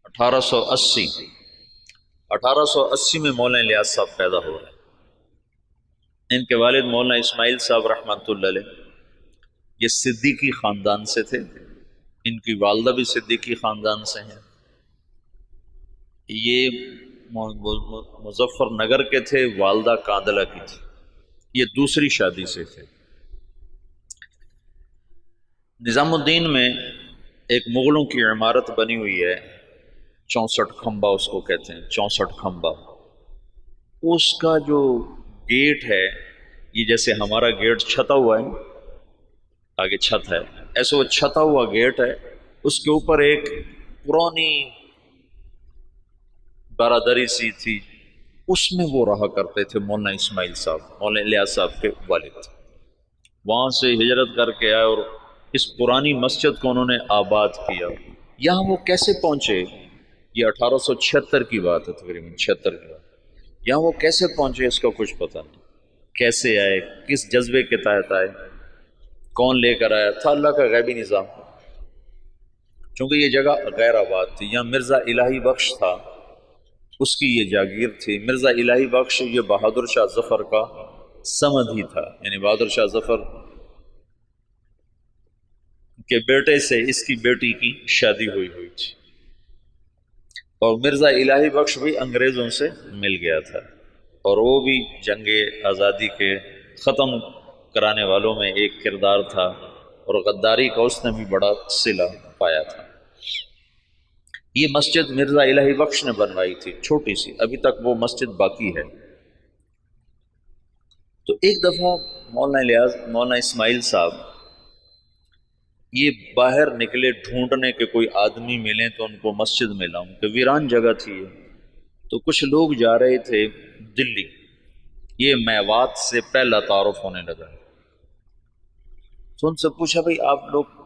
1880 1880 میں مولانا الیاس صاحب پیدا ہو رہے ہیں۔ ان کے والد مولانا اسماعیل صاحب رحمۃ اللہ علیہ یہ صدیقی خاندان سے تھے، ان کی والدہ بھی صدیقی خاندان سے ہیں۔ یہ مظفر نگر کے تھے، والدہ کاندلہ کی تھی، یہ دوسری شادی سے تھے۔ نظام الدین میں ایک مغلوں کی عمارت بنی ہوئی ہے، 64 کھمبا اس کو کہتے ہیں، 64 کھمبا۔ اس کا جو گیٹ ہے، یہ جیسے ہمارا گیٹ چھتا ہوا ہے، آگے چھت ہے، ایسے وہ چھتا ہوا گیٹ ہے، اس کے اوپر ایک پرانی برادری سی تھی، اس میں وہ رہا کرتے تھے مولانا اسماعیل صاحب، مولانا الیاس صاحب کے والد۔ وہاں سے ہجرت کر کے آئے اور اس پرانی مسجد کو انہوں نے آباد کیا۔ یہاں وہ کیسے پہنچے؟ یہ 1876 کی بات ہے، تقریباً 76 کی بات۔ یہاں وہ کیسے پہنچے اس کا کچھ پتہ نہیں، کیسے آئے، کس جذبے کے تحت آئے، کون لے کر آیا تھا، اللہ کا غیبی نظام۔ چونکہ یہ جگہ غیر آباد تھی، یہاں مرزا الہی بخش تھا، اس کی یہ جاگیر تھی۔ مرزا الہی بخش یہ بہادر شاہ ظفر کا سمد ہی تھا، یعنی بہادر شاہ ظفر کے بیٹے سے اس کی بیٹی کی شادی ہوئی تھی، اور مرزا الہی بخش بھی انگریزوں سے مل گیا تھا، اور وہ بھی جنگ آزادی کے ختم کرانے والوں میں ایک کردار تھا، اور غداری کا اس نے بھی بڑا صلہ پایا تھا۔ یہ مسجد مرزا الہی بخش نے بنوائی تھی، چھوٹی سی، ابھی تک وہ مسجد باقی ہے۔ تو ایک دفعہ مولانا اسماعیل صاحب یہ باہر نکلے ڈھونڈنے کے کوئی آدمی ملیں تو ان کو مسجد میں لاؤں، کہ ویران جگہ تھی یہ۔ تو کچھ لوگ جا رہے تھے دلی، یہ میوات سے پہلا تعارف ہونے لگا، تو ان سے پوچھا بھئی آپ لوگ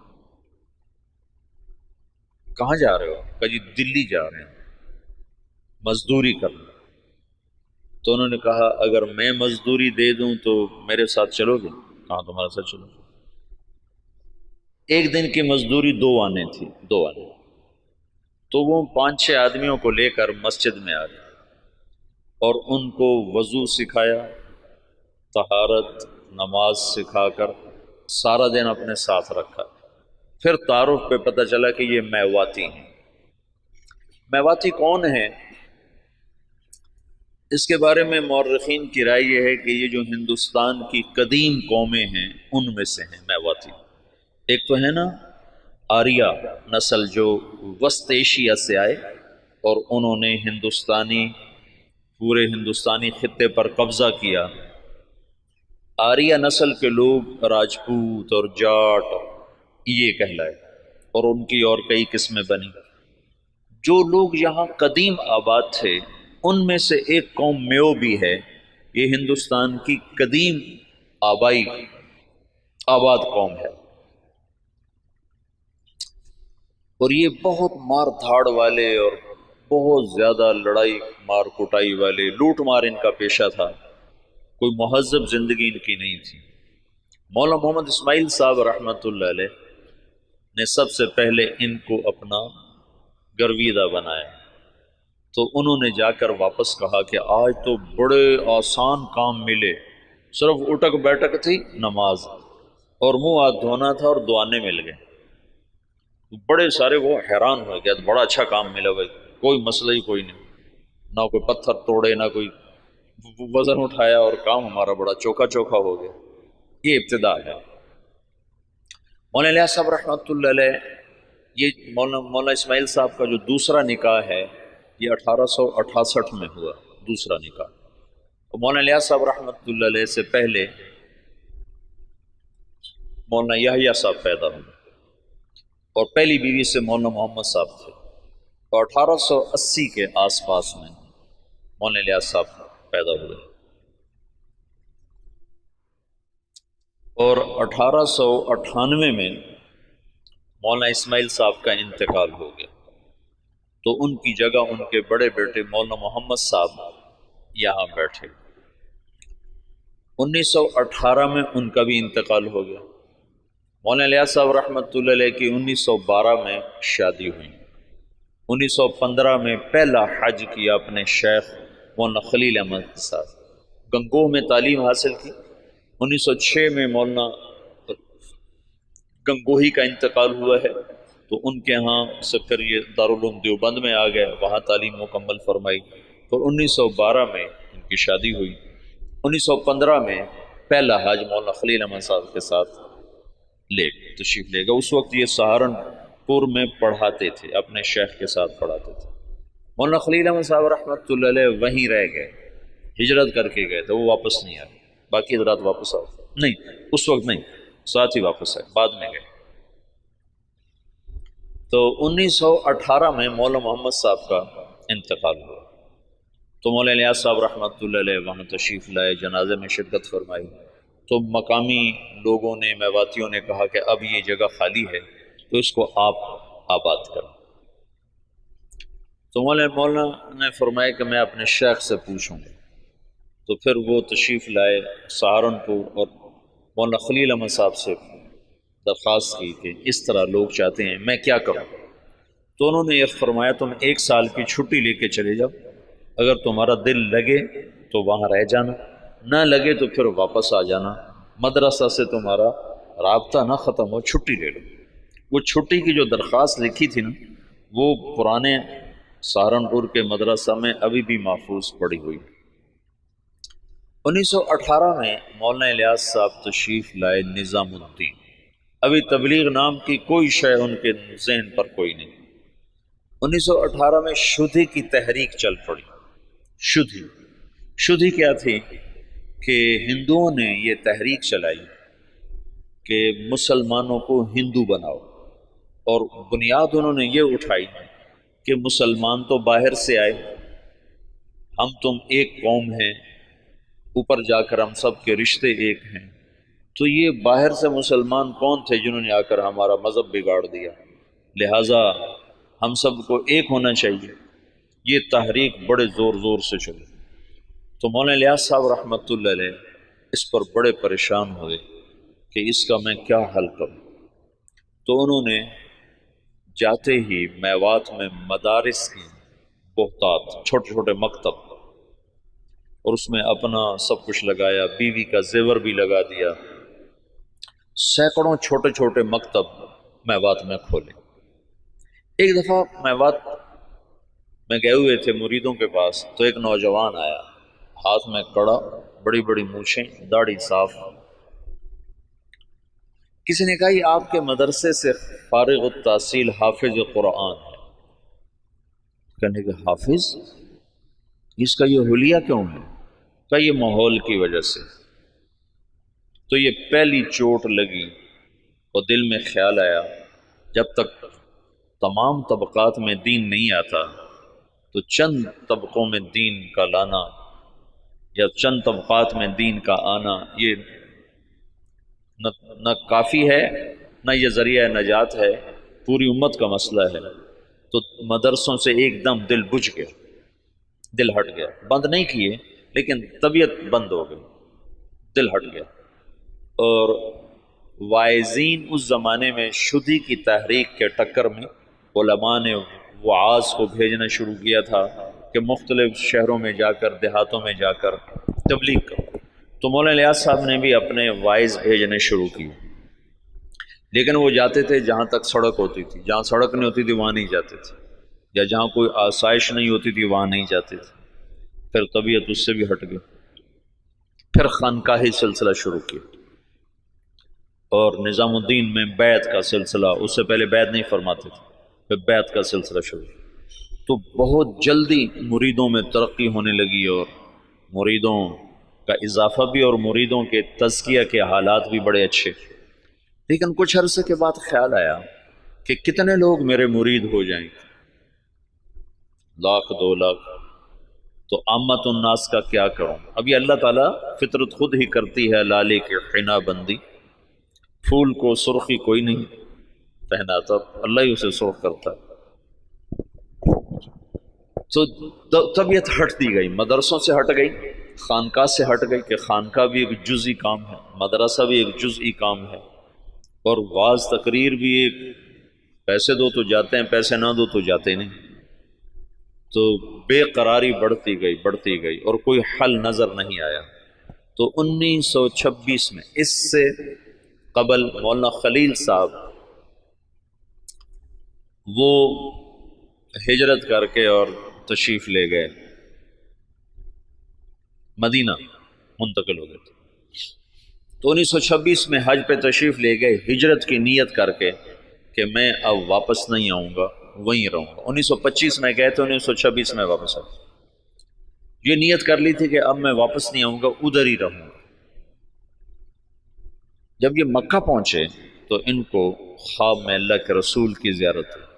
کہاں جا رہے ہو؟ کہا جی دلی جا رہے ہیں مزدوری کرنا۔ تو انہوں نے کہا اگر میں مزدوری دے دوں تو میرے ساتھ چلو گے؟ کہاں تمہارے ساتھ چلو۔ ایک دن کی مزدوری 2 آنے تھی، 2 آنے، تو وہ 5-6 آدمیوں کو لے کر مسجد میں آ گئے اور ان کو وضو سکھایا، طہارت، نماز سکھا کر سارا دن اپنے ساتھ رکھا۔ پھر تعارف پہ پتہ چلا کہ یہ میواتی ہیں۔ میواتی کون ہیں؟ اس کے بارے میں مورخین کی رائے یہ ہے کہ یہ جو ہندوستان کی قدیم قومیں ہیں ان میں سے ہیں میواتی۔ ایک تو ہے نا آریہ نسل جو وسط ایشیا سے آئے اور انہوں نے پورے ہندوستانی خطے پر قبضہ کیا۔ آریہ نسل کے لوگ راجپوت اور جاٹ یہ کہلائے، اور ان کی اور کئی قسمیں بنی۔ جو لوگ یہاں قدیم آباد تھے ان میں سے ایک قوم میو بھی ہے، یہ ہندوستان کی قدیم آبائی آباد قوم ہے، اور یہ بہت مار دھاڑ والے اور بہت زیادہ لڑائی مار کٹائی والے، لوٹ مار ان کا پیشہ تھا، کوئی مہذب زندگی ان کی نہیں تھی۔ مولانا محمد اسماعیل صاحب رحمۃ اللہ علیہ نے سب سے پہلے ان کو اپنا گرویدہ بنایا، تو انہوں نے جا کر واپس کہا کہ آج تو بڑے آسان کام ملے، صرف اٹک بیٹھک تھی، نماز اور منہ ہاتھ دھونا تھا اور دعانے مل گئے۔ بڑے سارے وہ حیران ہو گیا، بڑا اچھا کام ملا بھائی، کوئی مسئلہ ہی کوئی نہیں، نہ کوئی پتھر توڑے نہ کوئی وزن اٹھایا، اور کام ہمارا بڑا چوکھا چوکھا ہو گیا۔ یہ ابتدا ہے۔ مولانا الیاس صاحب رحمۃ اللہ علیہ، یہ مولانا اسماعیل صاحب کا جو دوسرا نکاح ہے یہ 1868 میں ہوا، دوسرا نکاح۔ مولانا الیاس صاحب رحمۃ اللہ علیہ سے پہلے مولانا یحییٰ صاحب پیدا ہوئے، اور پہلی بیوی سے مولانا محمد صاحب تھے، اور 1880 کے آس پاس میں مولانا الیاس صاحب پیدا ہوئے، اور 1898 میں مولانا اسماعیل صاحب کا انتقال ہو گیا، تو ان کی جگہ ان کے بڑے بیٹے مولانا محمد صاحب یہاں بیٹھے۔ 1918 میں ان کا بھی انتقال ہو گیا۔ مولانا الیاس صاحب رحمۃ اللہ علیہ کی 1912 میں شادی ہوئی، 1915 میں پہلا حج کیا اپنے شیخ مولانا خلیل احمد کے ساتھ، گنگوہ میں تعلیم حاصل کی۔ 1906 میں مولانا گنگوہی کا انتقال ہوا ہے، تو ان کے ہاں سکریہ دارالعلوم دیوبند میں آ گئے، وہاں تعلیم مکمل فرمائی۔ اور 1912 میں ان کی شادی ہوئی۔ 1915 میں پہلا حج مولانا خلیل احمد صاحب کے ساتھ تشریف لے گا۔ اس وقت یہ سہارنپور میں پڑھاتے تھے، اپنے شیخ کے ساتھ پڑھاتے تھے۔ مولانا خلیل احمد صاحب رحمۃ اللہ علیہ وہیں رہ گئے، ہجرت کر کے گئے تھے، وہ واپس نہیں آئے۔ باقی حضرات واپس آئے نہیں، اس وقت نہیں، ساتھ ہی واپس آئے، بعد میں گئے۔ تو 1918 میں مولانا محمد صاحب کا انتقال ہوا، تو مولانا الیاس صاحب رحمۃ اللہ علیہ وہاں تشریف لائے، جنازے میں شرکت فرمائی۔ تو مقامی لوگوں نے، میواتیوں نے کہا کہ اب یہ جگہ خالی ہے تو اس کو آپ آباد کریں۔ تو مولانا نے فرمایا کہ میں اپنے شیخ سے پوچھوں گا۔ تو پھر وہ تشریف لائے سہارنپور، اور مولانا خلیل احمد صاحب سے درخواست کی کہ اس طرح لوگ چاہتے ہیں، میں کیا کروں؟ تو انہوں نے یہ فرمایا تم 1 سال کی چھٹی لے کے چلے جاؤ، اگر تمہارا دل لگے تو وہاں رہ جانا، نہ لگے تو پھر واپس آ جانا، مدرسہ سے تمہارا رابطہ نہ ختم ہو، چھٹی لے لو۔ وہ چھٹی کی جو درخواست لکھی تھی نا، وہ پرانے سہارنپور کے مدرسہ میں ابھی بھی محفوظ پڑی ہوئی۔ 1918 میں مولانا الیاس صاحب تشریف لائے نظام الدین۔ ابھی تبلیغ نام کی کوئی شے ان کے ذہن پر کوئی نہیں۔ 1918 میں شدھی کی تحریک چل پڑی۔ شدھی کیا تھی کہ ہندوؤں نے یہ تحریک چلائی کہ مسلمانوں کو ہندو بناؤ، اور بنیاد انہوں نے یہ اٹھائی کہ مسلمان تو باہر سے آئے، ہم تم ایک قوم ہیں، اوپر جا کر ہم سب کے رشتے ایک ہیں۔ تو یہ باہر سے مسلمان کون تھے جنہوں نے آ کر ہمارا مذہب بگاڑ دیا، لہٰذا ہم سب کو ایک ہونا چاہیے۔ یہ تحریک بڑے زور زور سے چلی، تو مولانا الیاس صاحب رحمۃ اللہ علیہ اس پر بڑے پریشان ہوئے کہ اس کا میں کیا حل کروں۔ تو انہوں نے جاتے ہی میوات میں مدارس کی بہتات، چھوٹے چھوٹے مکتب، اور اس میں اپنا سب کچھ لگایا، بیوی کا زیور بھی لگا دیا، سینکڑوں چھوٹے چھوٹے مکتب میوات میں کھولے۔ ایک دفعہ میوات میں گئے ہوئے تھے مریدوں کے پاس، تو ایک نوجوان آیا، ہاتھ میں کڑا، بڑی بڑی مونچھیں، داڑھی صاف۔ کسی نے کہا یہ آپ کے مدرسے سے فارغ التحصیل حافظ قرآن ہے۔ کہنے کہ حافظ، اس کا یہ حلیہ کیوں ہے؟ کہ یہ ماحول کی وجہ سے۔ تو یہ پہلی چوٹ لگی اور دل میں خیال آیا، جب تک تمام طبقات میں دین نہیں آتا تو چند طبقوں میں دین کا لانا یا چند طبقات میں دین کا آنا یہ نہ کافی ہے، نہ یہ ذریعہ نجات ہے، پوری امت کا مسئلہ ہے۔ تو مدرسوں سے ایک دم دل بجھ گیا، دل ہٹ گیا، بند نہیں کیے لیکن طبیعت بند ہو گئی، دل ہٹ گیا۔ اور واعظین اس زمانے میں شدھی کی تحریک کے ٹکر میں علماء نے وعاظ کو بھیجنا شروع کیا تھا کہ مختلف شہروں میں جا کر، دیہاتوں میں جا کر تبلیغ کرو۔ تو مولانا الیاس صاحب نے بھی اپنے واعظ بھیجنے شروع کی، لیکن وہ جاتے تھے جہاں تک سڑک ہوتی تھی، جہاں سڑک نہیں ہوتی تھی وہاں نہیں جاتے تھے، یا جہاں کوئی آسائش نہیں ہوتی تھی وہاں نہیں جاتے تھے۔ پھر طبیعت اس سے بھی ہٹ گئی، پھر خانقاہی سلسلہ شروع کیا، اور نظام الدین میں بیعت کا سلسلہ، اس سے پہلے بیعت نہیں فرماتے تھے، پھر بیعت کا سلسلہ شروع کیا۔ تو بہت جلدی مریدوں میں ترقی ہونے لگی، اور مریدوں کا اضافہ بھی، اور مریدوں کے تزکیہ کے حالات بھی بڑے اچھے۔ لیکن کچھ عرصے کے بعد خیال آیا کہ کتنے لوگ میرے مرید ہو جائیں گے، 1,00,000 2 لاکھ، تو عامت الناس کا کیا کروں؟ ابھی اللہ تعالیٰ فطرت خود ہی کرتی ہے لالے کے حنا بندی، پھول کو سرخی کوئی نہیں پہناتا، اللہ ہی اسے سرخ کرتا ہے۔ تو طبیعت ہٹتی گئی، مدرسوں سے ہٹ گئی، خانقاہ سے ہٹ گئی کہ خانقاہ بھی ایک جزئی کام ہے، مدرسہ بھی ایک جزئی کام ہے، اور واعظ تقریر بھی ایک، پیسے دو تو جاتے ہیں، پیسے نہ دو تو جاتے نہیں۔ تو بے قراری بڑھتی گئی اور کوئی حل نظر نہیں آیا۔ تو 1926 میں، اس سے قبل مولانا خلیل صاحب وہ ہجرت کر کے اور تشریف لے گئے، مدینہ منتقل ہو گئے تھے۔ تو 1926 میں حج پہ تشریف لے گئے، ہجرت کی نیت کر کے کہ میں اب واپس نہیں آؤں گا، وہیں رہوں گا۔ 1925 میں گئے تھے، 1926 میں واپس آئے۔ یہ نیت کر لی تھی کہ اب میں واپس نہیں آؤں گا، ادھر ہی رہوں گا۔ جب یہ مکہ پہنچے تو ان کو خواب میں اللہ کے رسول کی زیارت ہوئی۔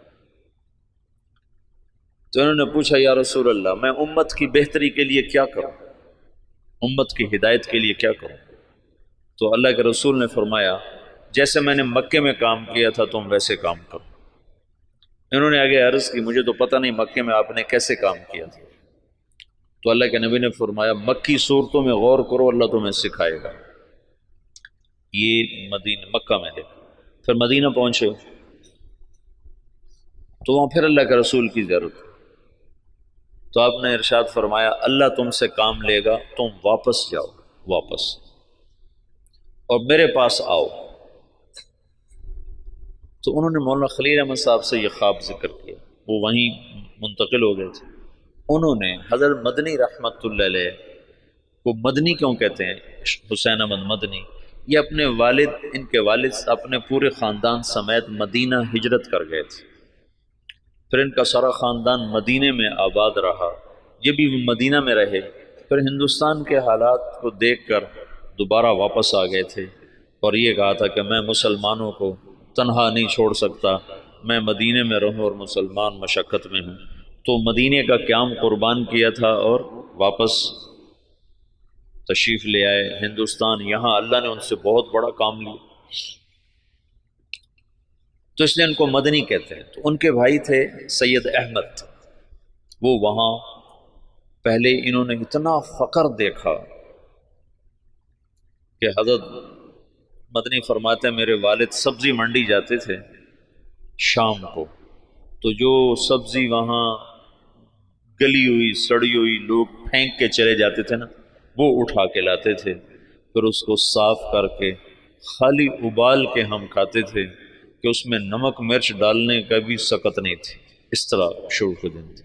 تو انہوں نے پوچھا، یا رسول اللہ، میں امت کی بہتری کے لیے کیا کروں، امت کی ہدایت کے لیے کیا کروں؟ تو اللہ کے رسول نے فرمایا، جیسے میں نے مکے میں کام کیا تھا تم ویسے کام کرو۔ انہوں نے آگے عرض کی، مجھے تو پتہ نہیں مکے میں آپ نے کیسے کام کیا تھا۔ تو اللہ کے نبی نے فرمایا، مکی صورتوں میں غور کرو، اللہ تمہیں سکھائے گا۔ یہ مکہ میں دیکھا۔ پھر مدینہ پہنچے تو وہاں پھر اللہ کے رسول کی ضرورت، تو آپ نے ارشاد فرمایا، اللہ تم سے کام لے گا، تم واپس جاؤ، واپس، اور میرے پاس آؤ۔ تو انہوں نے مولانا خلیل احمد صاحب سے یہ خواب ذکر کیا، وہ وہیں منتقل ہو گئے تھے۔ انہوں نے حضرت مدنی رحمت اللہ علیہ کو، مدنی کیوں کہتے ہیں، حسین احمد مدنی، یہ اپنے والد، ان کے والد اپنے پورے خاندان سمیت مدینہ ہجرت کر گئے تھے۔ پھر ان کا سارا خاندان مدینے میں آباد رہا، یہ بھی مدینہ میں رہے۔ پھر ہندوستان کے حالات کو دیکھ کر دوبارہ واپس آ گئے تھے، اور یہ کہا تھا کہ میں مسلمانوں کو تنہا نہیں چھوڑ سکتا، میں مدینے میں رہوں اور مسلمان مشقت میں ہوں۔ تو مدینے کا قیام قربان کیا تھا اور واپس تشریف لے آئے ہندوستان۔ یہاں اللہ نے ان سے بہت بڑا کام لیا، تو اس لیے ان کو مدنی کہتے ہیں۔ تو ان کے بھائی تھے سید احمد، وہ وہاں پہلے انہوں نے اتنا فقر دیکھا کہ حضرت مدنی فرماتے ہیں، میرے والد سبزی منڈی جاتے تھے شام کو، تو جو سبزی وہاں گلی ہوئی سڑی ہوئی لوگ پھینک کے چلے جاتے تھے نا، وہ اٹھا کے لاتے تھے، پھر اس کو صاف کر کے خالی ابال کے ہم کھاتے تھے کہ اس میں نمک مرچ ڈالنے کا بھی سکت نہیں تھی۔ اس طرح شروع کے دن تھے۔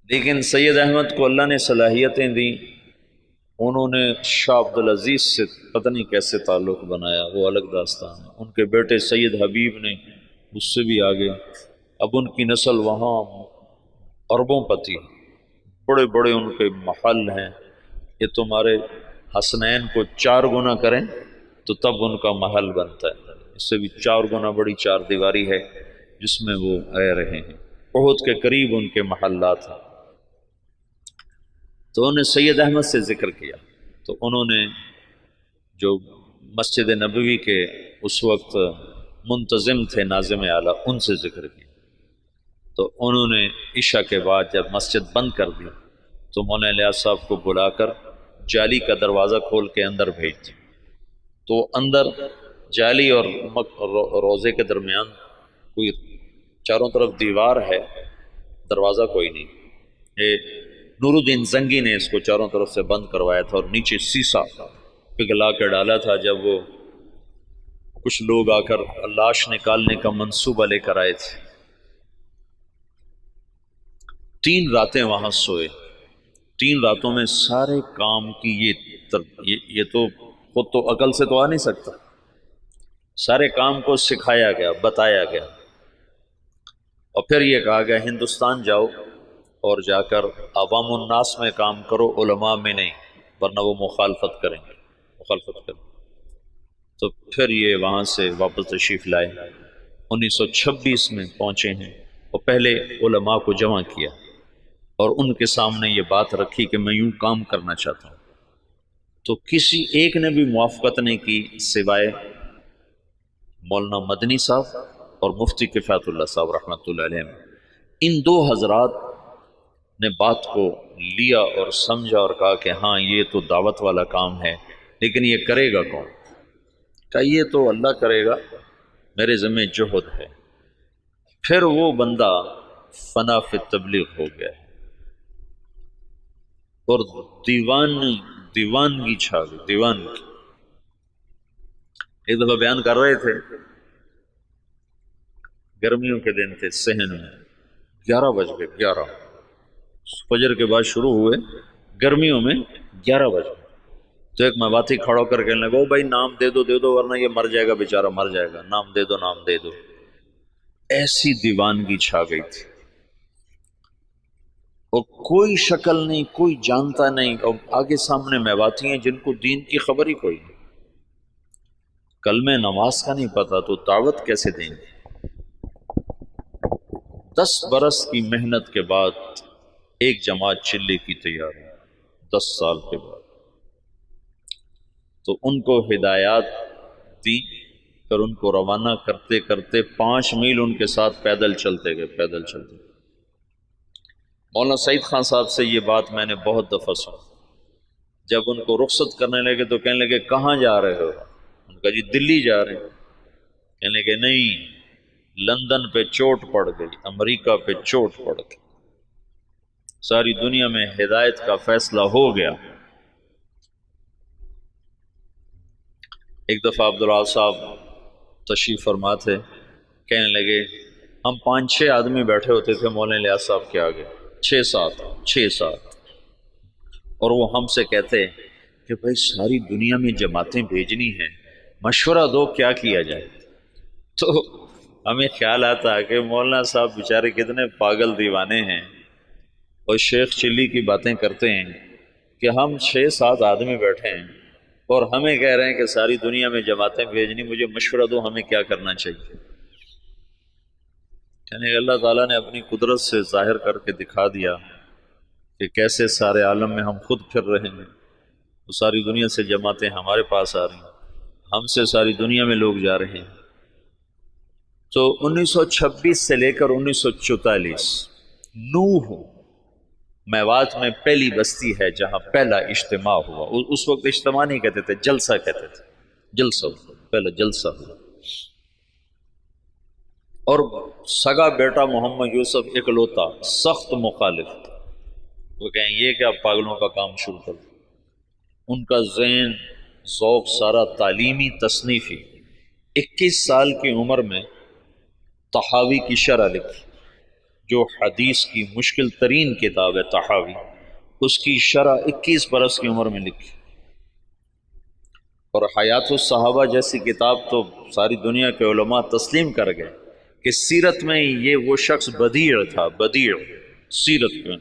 لیکن سید احمد کو اللہ نے صلاحیتیں دیں، انہوں نے شاہ عبدالعزیز سے پتہ نہیں کیسے تعلق بنایا، وہ الگ داستان ہے۔ ان کے بیٹے سید حبیب نے اس سے بھی آگے، اب ان کی نسل وہاں اربوں پتی، بڑے بڑے ان کے محل ہیں۔ یہ تمہارے حسنین کو 4 گنا کریں تو تب ان کا محل بنتا ہے، اس سے بھی 4 گنا بڑی 4 دیواری ہے جس میں وہ رہ رہے ہیں۔ احد کے قریب ان کے محلات ہیں۔ تو انہوں نے سید احمد سے ذکر کیا، تو انہوں نے جو مسجد نبوی کے اس وقت منتظم تھے، ناظم اعلیٰ، ان سے ذکر کیا۔ تو انہوں نے عشاء کے بعد جب مسجد بند کر دی تو مولانا الیاس صاحب کو بلا کر جالی کا دروازہ کھول کے اندر بھیج دیا۔ تو اندر جالی اور روزے کے درمیان کوئی چاروں طرف دیوار ہے، دروازہ کوئی نہیں۔ یہ نور الدین زنگی نے اس کو چاروں طرف سے بند کروایا تھا، اور نیچے سیسا پگھلا کے ڈالا تھا۔ جب وہ کچھ لوگ آ کر لاش نکالنے کا منصوبہ لے کر آئے تھے، 3 راتیں وہاں سوئے۔ 3 راتوں میں سارے کام کی یہ تو خود تو عقل سے تو آ نہیں سکتا، سارے کام کو سکھایا گیا، بتایا گیا، اور پھر یہ کہا گیا ہندوستان جاؤ اور جا کر عوام الناس میں کام کرو، علماء میں نہیں، ورنہ وہ مخالفت کریں گے، مخالفت کریں۔ تو پھر یہ وہاں سے واپس تشریف لائے، 1926 میں پہنچے ہیں، اور پہلے علماء کو جمع کیا اور ان کے سامنے یہ بات رکھی کہ میں یوں کام کرنا چاہتا ہوں۔ تو کسی ایک نے بھی موافقت نہیں کی سوائے مولانا مدنی صاحب اور مفتی کفایت اللہ صاحب رحمۃ اللہ علیہ۔ ان 2 حضرات نے بات کو لیا اور سمجھا اور کہا کہ ہاں یہ تو دعوت والا کام ہے، لیکن یہ کرے گا کون؟ کہا یہ تو اللہ کرے گا، میرے ذمہ جہد ہے۔ پھر وہ بندہ فنا فی تبلیغ ہو گیا ہے اور دیوانگی چھا گئی، دیوانگی۔ ایک دفعہ بیان کر رہے تھے، گرمیوں کے دن تھے، صحن میں 11 بج گئے، 11 فجر کے بعد شروع ہوئے، گرمیوں میں 11 بج گئے۔ تو ایک مواتی کھڑا کر کے لگا، بھائی نام دے دو ورنہ یہ مر جائے گا، بیچارہ مر جائے گا، نام دے دو، نام دے دو۔ ایسی دیوانگی چھا گئی تھی اور کوئی شکل نہیں، کوئی جانتا نہیں، اور آگے سامنے میواتی ہیں جن کو دین کی خبر ہی کوئی نہیں، کلمہ نماز کا نہیں پتا، تو دعوت کیسے دیں گے؟ 10 برس کی محنت کے بعد ایک جماعت چلے کی تیار ہے، 10 سال کے بعد۔ تو ان کو ہدایات دی، پھر ان کو روانہ کرتے کرتے 5 میل ان کے ساتھ پیدل چلتے گئے، پیدل چلتے گئے۔ مولانا سعید خان صاحب سے یہ بات میں نے بہت دفعہ سنی، جب ان کو رخصت کرنے لگے تو کہنے لگے کہاں جا رہے ہو؟ ان کا جی دلی جا رہے ہیں۔ کہنے لگے نہیں، لندن پہ چوٹ پڑ گئی، امریکہ پہ چوٹ پڑ گئی، ساری دنیا میں ہدایت کا فیصلہ ہو گیا۔ ایک دفعہ عبدالعال صاحب تشریف فرما تھے، کہنے لگے ہم 5-6 آدمی بیٹھے ہوتے تھے مولانا الیاس صاحب کے آگے، 6-7 اور وہ ہم سے کہتے کہ بھائی ساری دنیا میں جماعتیں بھیجنی ہیں، مشورہ دو کیا کیا جائے۔ تو ہمیں خیال آتا کہ مولانا صاحب بیچارے کتنے پاگل دیوانے ہیں، اور شیخ چلی کی باتیں کرتے ہیں کہ ہم 6-7 آدمی بیٹھے ہیں اور ہمیں کہہ رہے ہیں کہ ساری دنیا میں جماعتیں بھیجنی، مجھے مشورہ دو ہمیں کیا کرنا چاہیے۔ یعنی اللہ تعالیٰ نے اپنی قدرت سے ظاہر کر کے دکھا دیا کہ کیسے سارے عالم میں ہم خود پھر رہے ہیں، تو ساری دنیا سے جماعتیں ہمارے پاس آ رہی ہیں، ہم سے ساری دنیا میں لوگ جا رہے ہیں۔ تو 1926 سے لے کر 1944 نوح میوات میں پہلی بستی ہے جہاں پہلا اجتماع ہوا۔ اس وقت اجتماع نہیں کہتے تھے، جلسہ کہتے تھے، جلسہ پہلا جلسہ ہوا۔ اور سگا بیٹا محمد یوسف اکلوتا سخت مخالف، وہ کہیں یہ کیا پاگلوں کا کام شروع کر دیا۔ ان کا ذہن ذوق سارا تعلیمی تصنیفی، 21 سال کی عمر میں طحاوی کی شرح لکھی، جو حدیث کی مشکل ترین کتاب ہے طحاوی، اس کی شرح 21 برس کی عمر میں لکھی۔ اور حیات الصحابہ جیسی کتاب تو ساری دنیا کے علماء تسلیم کر گئے کہ سیرت میں یہ وہ شخص بدیع تھا، بدیع سیرت میں،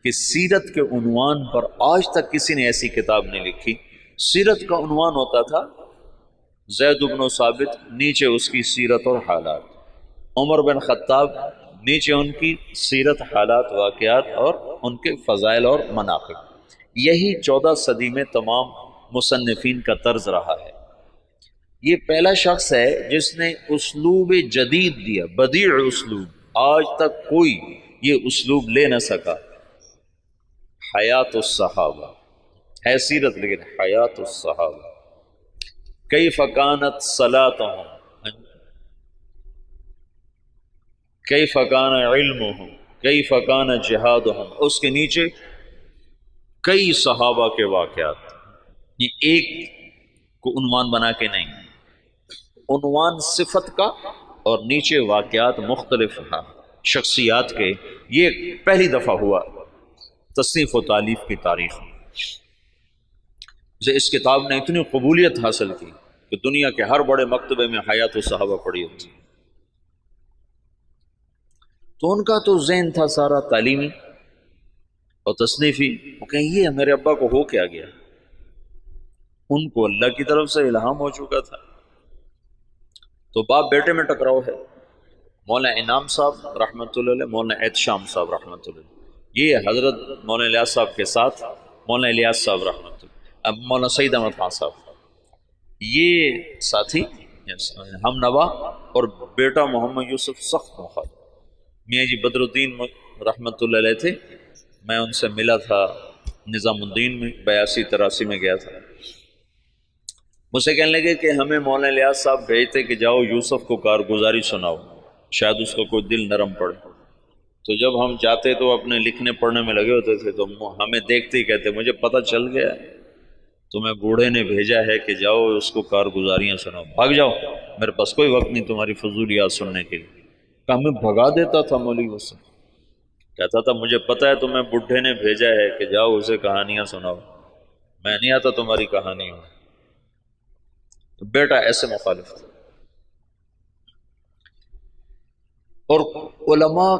کہ سیرت کے عنوان پر آج تک کسی نے ایسی کتاب نہیں لکھی۔ سیرت کا عنوان ہوتا تھا زید بن ثابت، نیچے اس کی سیرت اور حالات، عمر بن خطاب، نیچے ان کی سیرت، حالات، واقعات اور ان کے فضائل اور مناقب۔ یہی 14 صدی میں تمام مصنفین کا طرز رہا ہے۔ یہ پہلا شخص ہے جس نے اسلوب جدید دیا، بدیع اسلوب، آج تک کوئی یہ اسلوب لے نہ سکا۔ حیات الصحابہ ہے سیرت، لیکن حیات الصحابہ، کیف کانت صلاتہم، کیف کان علمہم، کیف کان جہادہم، اس کے نیچے کئی صحابہ کے واقعات۔ یہ ایک کو عنوان بنا کے نہیں، عنوان صفت کا اور نیچے واقعات مختلف شخصیات کے۔ یہ پہلی دفعہ ہوا تصنیف و تالیف کی تاریخ میں۔ اس کتاب نے اتنی قبولیت حاصل کی کہ دنیا کے ہر بڑے مکتبے میں حیات الصحابہ پڑھی ہوتی۔ تو ان کا تو ذہن تھا سارا تعلیمی اور تصنیفی، وہ کہیں یہ میرے ابا کو ہو کیا گیا، ان کو اللہ کی طرف سے الہام ہو چکا تھا۔ تو باپ بیٹے میں ٹکراؤ ہے۔ مولانا انعام صاحب رحمۃ اللہ علیہ، مولانا احتشام صاحب رحمۃ اللہ علیہ، یہ حضرت مولانا الیاس صاحب کے ساتھ مولانا الیاس صاحب رحمۃ اللہ، اب مولانا سعید احمد خان صاحب، یہ ساتھی ہم نوا، اور بیٹا محمد یوسف سخت مخالف۔ میاں جی بدر الدین رحمۃ اللہ علیہ تھے، میں ان سے ملا تھا نظام الدین میں، 82-83 میں گیا تھا۔ مجھ سے کہنے لگے کہ ہمیں مولانا الیاس صاحب بھیجتے کہ جاؤ یوسف کو کارگزاری سناؤ، شاید اس کا کوئی دل نرم پڑے۔ تو جب ہم جاتے تو اپنے لکھنے پڑھنے میں لگے ہوتے تھے، تو ہمیں دیکھتے ہی کہتے مجھے پتہ چل گیا تمہیں بوڑھے نے بھیجا ہے کہ جاؤ اس کو کارگزاریاں سناؤ، بھاگ جاؤ، میرے پاس کوئی وقت نہیں تمہاری فضولیات سننے کے لیے۔ کہ ہمیں بھگا دیتا تھا مولوی سے، کہتا تھا مجھے پتہ ہے تمہیں بڈھے نے بھیجا ہے کہ جاؤ اسے کہانیاں سناؤ، میں نہیں آتا تمہاری کہانیوں میں۔ بیٹا ایسے مخالف تھا۔ اور علماء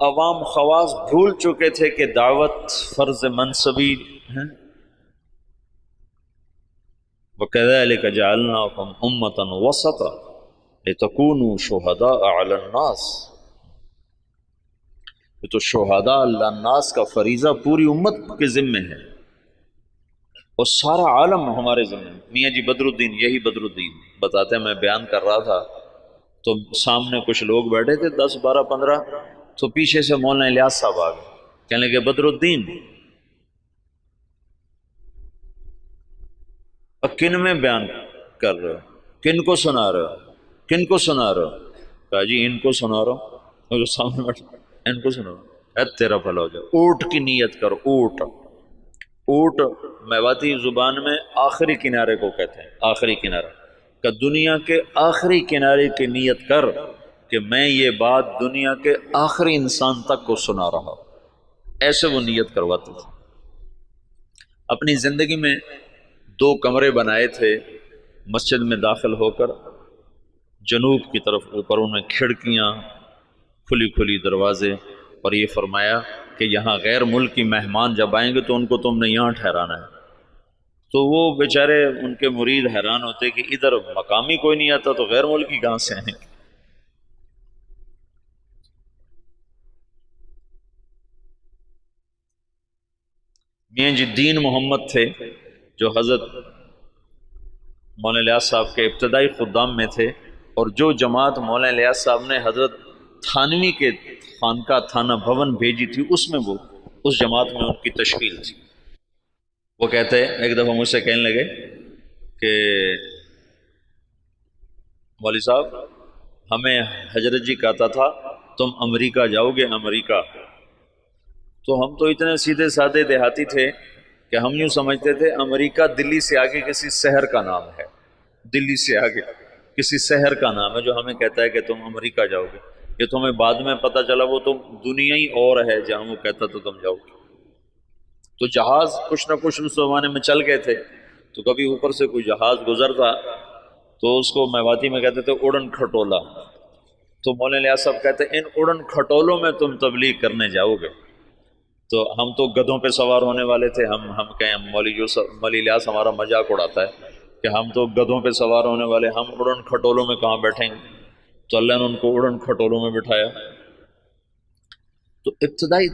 عوام خواص بھول چکے تھے کہ دعوت فرض منصبی ہے۔ وَكَذَلِكَ جَعَلْنَاكُمْ أُمَّةً وَسَطًا لِتَكُونُوا شُهَدَاءَ عَلَى النَّاسِ۔ یہ تو شہداء اللہ الناس کا فریضہ پوری امت کے ذمے ہے، اور سارا عالم ہمارے ذمے ہے۔ میاں جی بدر الدین، یہی بدر الدین بتاتے ہیں، میں بیان کر رہا تھا تو سامنے کچھ لوگ بیٹھے تھے 10 12 15، تو پیچھے سے مولانا الیاس صاحب آ گئے، کہنے لگے بدر الدین کن میں بیان کر رہے ہو، کن کو سنا رہے ہو، کن کو سنا رہے ہو؟ کہا جی ان کو سنا رہا ہوں، اور جو سامنے بیٹھے ان کو سنا رہا ہوں۔ اے تیرا بھلا ہو جائے، اونٹ کی نیت کر، اونٹ، اونٹ میواتی زبان میں آخری کنارے کو کہتے ہیں، آخری کنارہ، کہ دنیا کے آخری کنارے کی نیت کر کہ میں یہ بات دنیا کے آخری انسان تک کو سنا رہا ہوں۔ ایسے وہ نیت کرواتے تھے۔ اپنی زندگی میں 2 کمرے بنائے تھے مسجد میں داخل ہو کر، جنوب کی طرف، اوپر ان میں کھڑکیاں، کھلی کھلی دروازے، اور یہ فرمایا کہ یہاں غیر ملکی مہمان جب آئیں گے تو ان کو تم نے یہاں ٹھہرانا ہے۔ تو وہ بیچارے ان کے مرید حیران ہوتے کہ ادھر مقامی کوئی نہیں آتا تو غیر ملکی کہاں سے آئیں گے۔ میاں جی دین محمد تھے جو حضرت مولانا الیاس صاحب کے ابتدائی خدام میں تھے، اور جو جماعت مولانا الیاس صاحب نے حضرت تھانوی کے خانقاہ تھانہ بھون بھیجی تھی، اس میں وہ اس جماعت میں ان کی تشکیل تھی۔ وہ کہتے ہیں، ایک دفعہ مجھ سے کہنے لگے کہ مولوی صاحب ہمیں حضرت جی کہتا تھا تم امریکہ جاؤ گے، امریکہ۔ تو ہم تو اتنے سیدھے سادے دیہاتی تھے کہ ہم یوں سمجھتے تھے امریکہ دلی سے آگے کسی شہر کا نام ہے، دلی سے آگے کسی شہر کا نام ہے جو ہمیں کہتا ہے کہ تم امریکہ جاؤ گے۔ یہ تمہیں بعد میں پتہ چلا وہ تو دنیا ہی اور ہے جہاں وہ کہتا تو تم جاؤ گے۔ تو جہاز کچھ نہ کچھ اس زمانے میں چل گئے تھے، تو کبھی اوپر سے کوئی جہاز گزرتا تو اس کو میواتی میں کہتے تھے اڑن کھٹولا۔ تو مولانا الیاس صاحب کہتے ہیں ان اڑن کھٹولوں میں تم تبلیغ کرنے جاؤ گے۔ تو ہم تو گدھوں پہ سوار ہونے والے تھے، ہم کہیں مولوی الیاس ہمارا مذاق اڑاتا ہے کہ ہم تو گدھوں پہ سوار ہونے والے، ہم اڑن کھٹولوں میں کہاں بیٹھیں گے؟ تو اللہ نے ان کو اڑن کھٹولوں میں بٹھایا۔ تو ابتدائی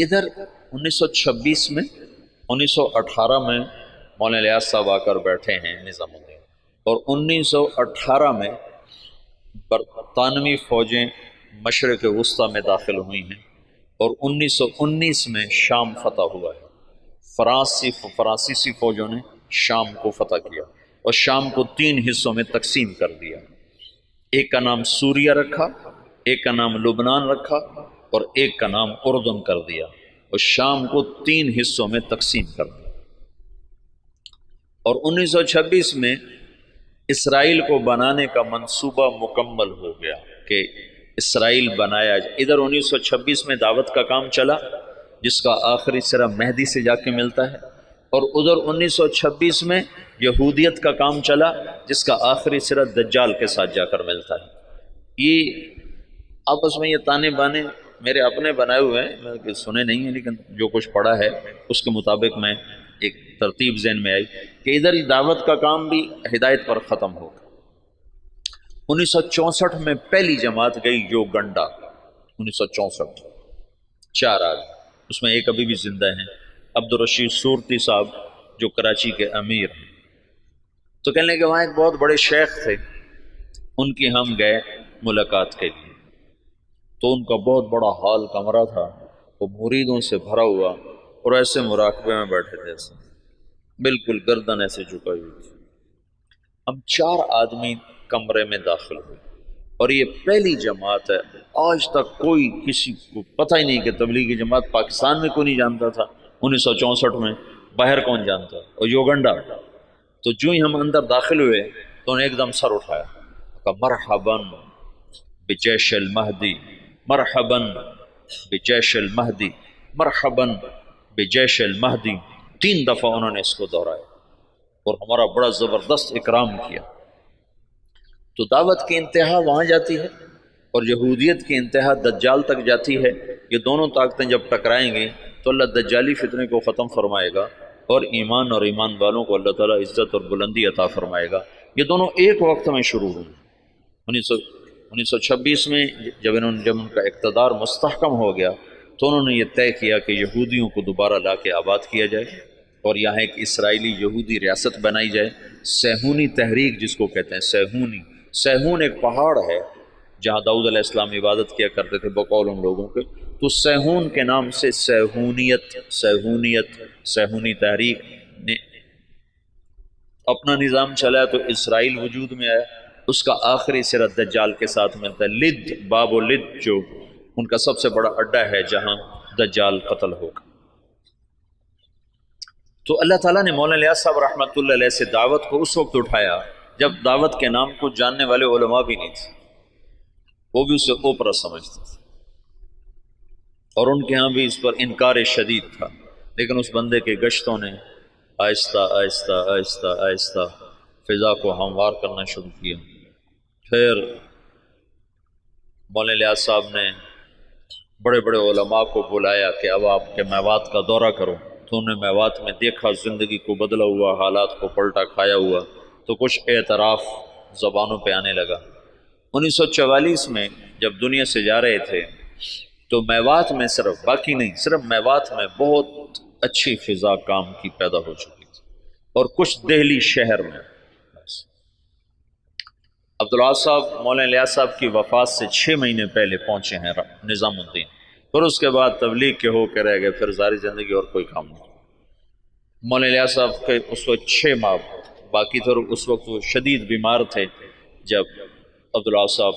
ادھر 1926 میں 1918 میں مولانا الیاس صاحب آ کر بیٹھے ہیں نظام الدین، اور 1918 میں برطانوی فوجیں مشرق وسطیٰ میں داخل ہوئی ہیں، اور 1919 میں شام فتح ہوا ہے۔ فرانسیسی فوجوں نے شام کو فتح کیا، اور شام کو 3 حصوں میں تقسیم کر دیا۔ ایک کا نام سوریہ رکھا، ایک کا نام لبنان رکھا، اور ایک کا نام اردن کر دیا، اور شام کو 3 حصوں میں تقسیم کر دیا۔ اور 1926 میں اسرائیل کو بنانے کا منصوبہ مکمل ہو گیا کہ اسرائیل بنایا جائے۔ ادھر 1926 میں دعوت کا کام چلا جس کا آخری سرا مہدی سے جا کے ملتا ہے، اور ادھر 1926 میں یہودیت کا کام چلا جس کا آخری سرا دجال کے ساتھ جا کر ملتا ہے۔ یہ آپس میں یہ تانے بانے میرے اپنے بنائے ہوئے ہیں، میں سنے نہیں ہیں، لیکن جو کچھ پڑھا ہے اس کے مطابق میں ایک ترتیب ذہن میں آئی کہ ادھر ہی دعوت کا کام بھی ہدایت پر ختم ہو گیا۔ 1964 میں پہلی جماعت گئی یوگنڈا، 1964، 4 آدمی، اس میں ایک ابھی بھی زندہ ہیں، عبدالرشید صورتی صاحب جو کراچی کے امیر ہیں۔ تو کہنے کہ وہاں ایک بہت بڑے شیخ تھے، ان کی ہم گئے ملاقات کے لیے، تو ان کا بہت بڑا ہال کمرہ تھا، وہ مریدوں سے بھرا ہوا، اور ایسے مراقبے میں بیٹھے تھے، ایسے بالکل گردن ایسے جھکائی ہوئی تھی۔ ہم 4 آدمی کمرے میں داخل ہوئے، اور یہ پہلی جماعت ہے، آج تک کوئی کسی کو پتہ ہی نہیں کہ تبلیغی جماعت پاکستان میں کوئی نہیں جانتا تھا 1964 میں، باہر کون جانتا، اور یوگنڈا۔ تو جو ہی ہم اندر داخل ہوئے تو انہیں ایک دم سر اٹھایا، کہا مرحباً بجیش المہدی، مرحباً بجیش المہدی، مرحباً بجیش المہدی، 3 دفعہ انہوں نے اس کو دہرایا اور ہمارا بڑا زبردست اکرام کیا۔ تو دعوت کی انتہا وہاں جاتی ہے اور یہودیت کی انتہا دجال تک جاتی ہے۔ یہ دونوں طاقتیں جب ٹکرائیں گی تو اللہ دجالی فتنے کو ختم فرمائے گا اور ایمان اور ایمان والوں کو اللہ تعالیٰ عزت اور بلندی عطا فرمائے گا۔ یہ دونوں ایک وقت میں شروع ہوئے۔ 1926 میں جب ان کا اقتدار مستحکم ہو گیا تو انہوں نے یہ طے کیا کہ یہودیوں کو دوبارہ لا کے آباد کیا جائے اور یہاں ایک اسرائیلی یہودی ریاست بنائی جائے۔ سیہونی تحریک جس کو کہتے ہیں، سیہون ایک پہاڑ ہے جہاں داؤد علیہ السلام عبادت کیا کرتے تھے بقول ان لوگوں کے، تو سیہون کے نام سے سیہونی تحریک نے اپنا نظام چلایا تو اسرائیل وجود میں آیا۔ اس کا آخری سرا دجال کے ساتھ ملتا ہے، لد، باب و لد جو ان کا سب سے بڑا اڈا ہے جہاں دجال قتل ہوگا۔ تو اللہ تعالیٰ نے مولانا الیاس صاحب رحمۃ اللہ علیہ سے دعوت کو اس وقت اٹھایا جب دعوت کے نام کو جاننے والے علماء بھی نہیں تھے، وہ بھی اسے اوپرا سمجھتے تھے اور ان کے ہاں بھی اس پر انکار شدید تھا، لیکن اس بندے کے گشتوں نے آہستہ آہستہ آہستہ آہستہ فضا کو ہموار کرنا شروع کیا۔ پھر مولانا الیاس صاحب نے بڑے بڑے علماء کو بلایا کہ اب آپ کے میوات کا دورہ کرو، تو انہوں نے میوات میں دیکھا زندگی کو بدلا ہوا، حالات کو پلٹا کھایا ہوا، تو کچھ اعتراف زبانوں پہ آنے لگا۔ 1944 میں جب دنیا سے جا رہے تھے تو میوات میں صرف باقی نہیں، صرف میوات میں بہت اچھی فضا کام کی پیدا ہو چکی تھی، اور کچھ دہلی شہر میں۔ عبداللہ صاحب مولانا الیاس صاحب کی وفات سے 6 مہینے پہلے پہنچے ہیں نظام الدین، پھر اس کے بعد تبلیغ کے ہو کے رہ گئے، پھر ساری زندگی اور کوئی کام نہیں۔ مولانا الیاس صاحب کے اس وقت 6 ماہ باقی تھے، اور اس وقت وہ شدید بیمار تھے۔ جب عبداللہ صاحب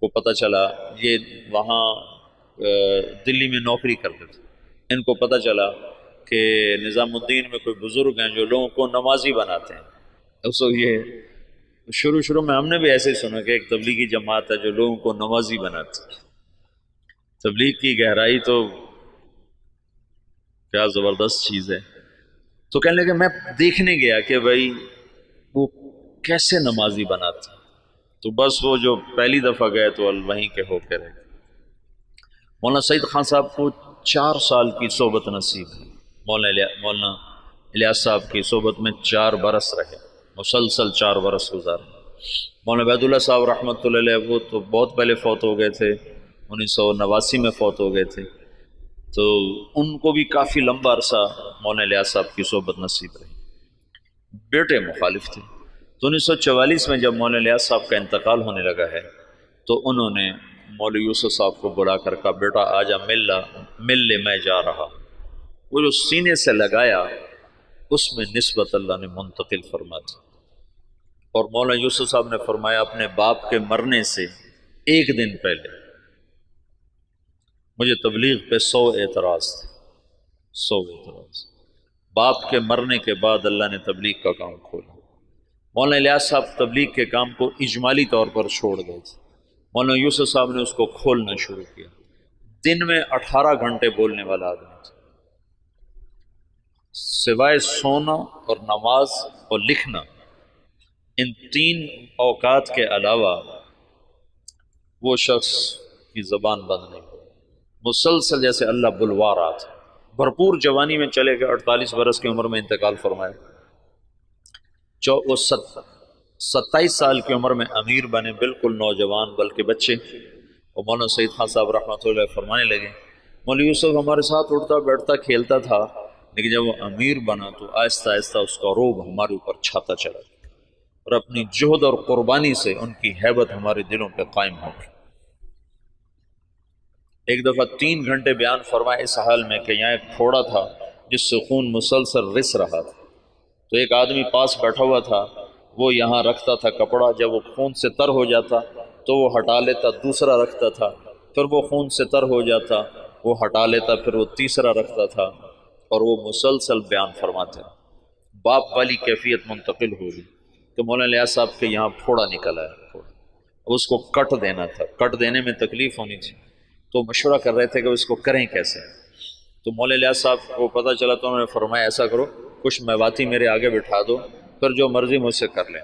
کو پتہ چلا، یہ وہاں دلی میں نوکری کرتے تھے، ان کو پتہ چلا کہ نظام الدین میں کوئی بزرگ ہیں جو لوگوں کو نمازی بناتے ہیں۔ اس وقت یہ شروع میں ہم نے بھی ایسے ہی سنا کہ ایک تبلیغی جماعت ہے جو لوگوں کو نمازی بناتی ہے۔ تبلیغ کی گہرائی تو کیا زبردست چیز ہے۔ تو کہنے لگے میں دیکھنے گیا کہ بھائی وہ کیسے نمازی بناتے ہیں، تو بس وہ جو پہلی دفعہ گئے تو وہیں کے ہو کے رہے۔ مولانا سعید خان صاحب کو 4 سال کی صحبت نصیب ہے، مولانا الیاس صاحب کی صحبت میں 4 برس رہے، مسلسل 4 برس گزارے۔ مولانا عبید اللہ صاحب رحمۃ اللہ علیہ وہ تو بہت پہلے فوت ہو گئے تھے، 1989 میں فوت ہو گئے تھے، تو ان کو بھی کافی لمبا عرصہ مولانا الیاس صاحب کی صحبت نصیب رہی۔ بیٹے مخالف تھے، تو 1944 میں جب مولانا الیاس صاحب کا انتقال ہونے لگا ہے تو انہوں نے مولوی یوسف صاحب کو بلا کر کہا بیٹا آجا مل لے میں جا رہا۔ وہ جو سینے سے لگایا اس میں نسبت اللہ نے منتقل فرما دی، اور مولانا یوسف صاحب نے فرمایا اپنے باپ کے مرنے سے 1 دن پہلے مجھے تبلیغ پہ 100 اعتراض تھے، 100 اعتراض۔ باپ کے مرنے کے بعد اللہ نے تبلیغ کا کام کھولا۔ مولانا الیاس صاحب تبلیغ کے کام کو اجمالی طور پر چھوڑ گئے تھے، مولانا یوسف صاحب نے اس کو کھولنا شروع کیا۔ دن میں 18 گھنٹے بولنے والا آدمی تھا، سوائے سونا اور نماز اور لکھنا، ان 3 اوقات کے علاوہ وہ شخص کی زبان بند نہیں ہو، مسلسل جیسے اللہ بلوا رہا تھا۔ بھرپور جوانی میں چلے گئے، 48 برس کی عمر میں انتقال فرمایا۔ 27 سال کی عمر میں امیر بنے، بالکل نوجوان بلکہ بچے۔ اور مولانا سعید خان صاحب رحمۃ اللہ فرمانے لگے مولوی یوسف ہمارے ساتھ اٹھتا بیٹھتا کھیلتا تھا، لیکن جب وہ امیر بنا تو آہستہ آہستہ اس کا روب ہمارے اوپر چھاتا چلا گیا، اور اپنی جہد اور قربانی سے ان کی ہیبت ہمارے دلوں پہ قائم ہو گئی۔ ایک دفعہ 3 گھنٹے بیان فرمائے اس حال میں کہ یہاں ایک پھوڑا تھا جس سے خون مسلسل رس رہا تھا، تو ایک آدمی پاس بیٹھا ہوا تھا، وہ یہاں رکھتا تھا کپڑا، جب وہ خون سے تر ہو جاتا تو وہ ہٹا لیتا، دوسرا رکھتا تھا، پھر وہ خون سے تر ہو جاتا، وہ ہٹا لیتا، پھر وہ تیسرا رکھتا تھا، اور وہ مسلسل بیان فرماتے۔ باپ والی کیفیت منتقل ہو گئی کہ مولانا الیاس صاحب کے یہاں پھوڑا نکل آیا، اس کو کٹ دینا تھا، کٹ دینے میں تکلیف ہونی تھی، تو مشورہ کر رہے تھے کہ اس کو کریں کیسے۔ تو مولانا الیاس صاحب کو پتہ چلا تو انہوں نے فرمایا ایسا کرو، کچھ میواتی میرے آگے بٹھا دو، پھر جو مرضی مجھ سے کر لیں۔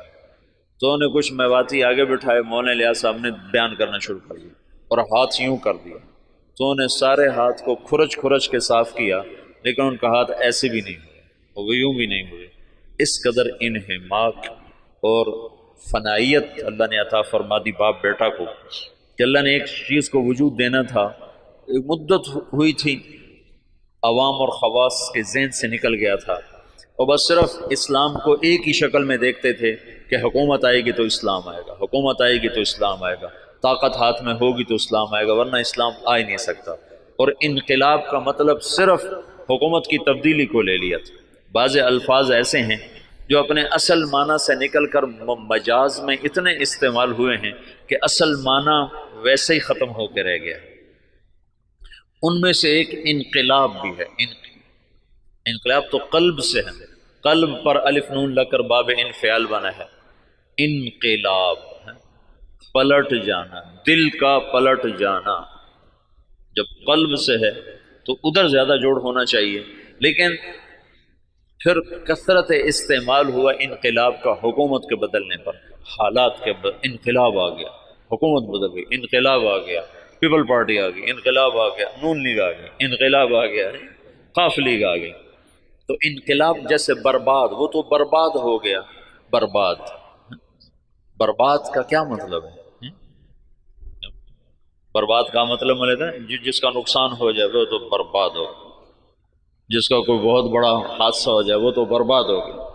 تو انہوں نے کچھ میواتی آگے بٹھائے، مولانا الیاس صاحب نے بیان کرنا شروع کر دیا اور ہاتھ یوں کر دیا، تو انہوں نے سارے ہاتھ کو کھرچ کھرچ کے صاف کیا، لیکن ان کا ہاتھ ایسے بھی نہیں ہوئے، وہ یوں بھی نہیں ہوئے۔ اس قدر انہماک اور فنائیت اللہ نے عطا فرما دی باپ بیٹا کو کہ اللہ نے ایک چیز کو وجود دینا تھا، ایک مدت ہوئی تھی، عوام اور خواص کے ذہن سے نکل گیا تھا، اور بس صرف اسلام کو ایک ہی شکل میں دیکھتے تھے کہ حکومت آئے گی تو اسلام آئے گا، حکومت آئے گی تو اسلام آئے گا، طاقت ہاتھ میں ہوگی تو اسلام آئے گا، ورنہ اسلام آ ہی نہیں سکتا۔ اور انقلاب کا مطلب صرف حکومت کی تبدیلی کو لے لیا تھا۔ بعض الفاظ ایسے ہیں جو اپنے اصل معنی سے نکل کر مجاز میں اتنے استعمال ہوئے ہیں کہ اصل معنی ویسے ہی ختم ہو کے رہ گیا۔ ان میں سے ایک انقلاب بھی ہے۔ انقلاب تو قلب سے ہے، قلب پر الف نون لگ کر باب انفعال بنا ہے۔ انقلاب ہے پلٹ جانا، دل کا پلٹ جانا۔ جب قلب سے ہے تو ادھر زیادہ جوڑ ہونا چاہیے، لیکن پھر کثرت استعمال ہوا انقلاب کا حکومت کے بدلنے پر، حالات کے انقلاب آ گیا، حکومت بدل گئی، انقلاب آ گیا، پیپل پارٹی آ گئی، انقلاب آ گیا، نون لیگ آ گئی، انقلاب آ گیا، قاف لیگ آ گئی۔ تو انقلاب جیسے برباد، وہ تو برباد ہو گیا۔ برباد، برباد کا کیا مطلب ہے؟ برباد کا مطلب ملے جس کا نقصان ہو جائے وہ تو برباد ہو، جس کا کوئی بہت بڑا حادثہ ہو جائے وہ تو برباد ہو گیا،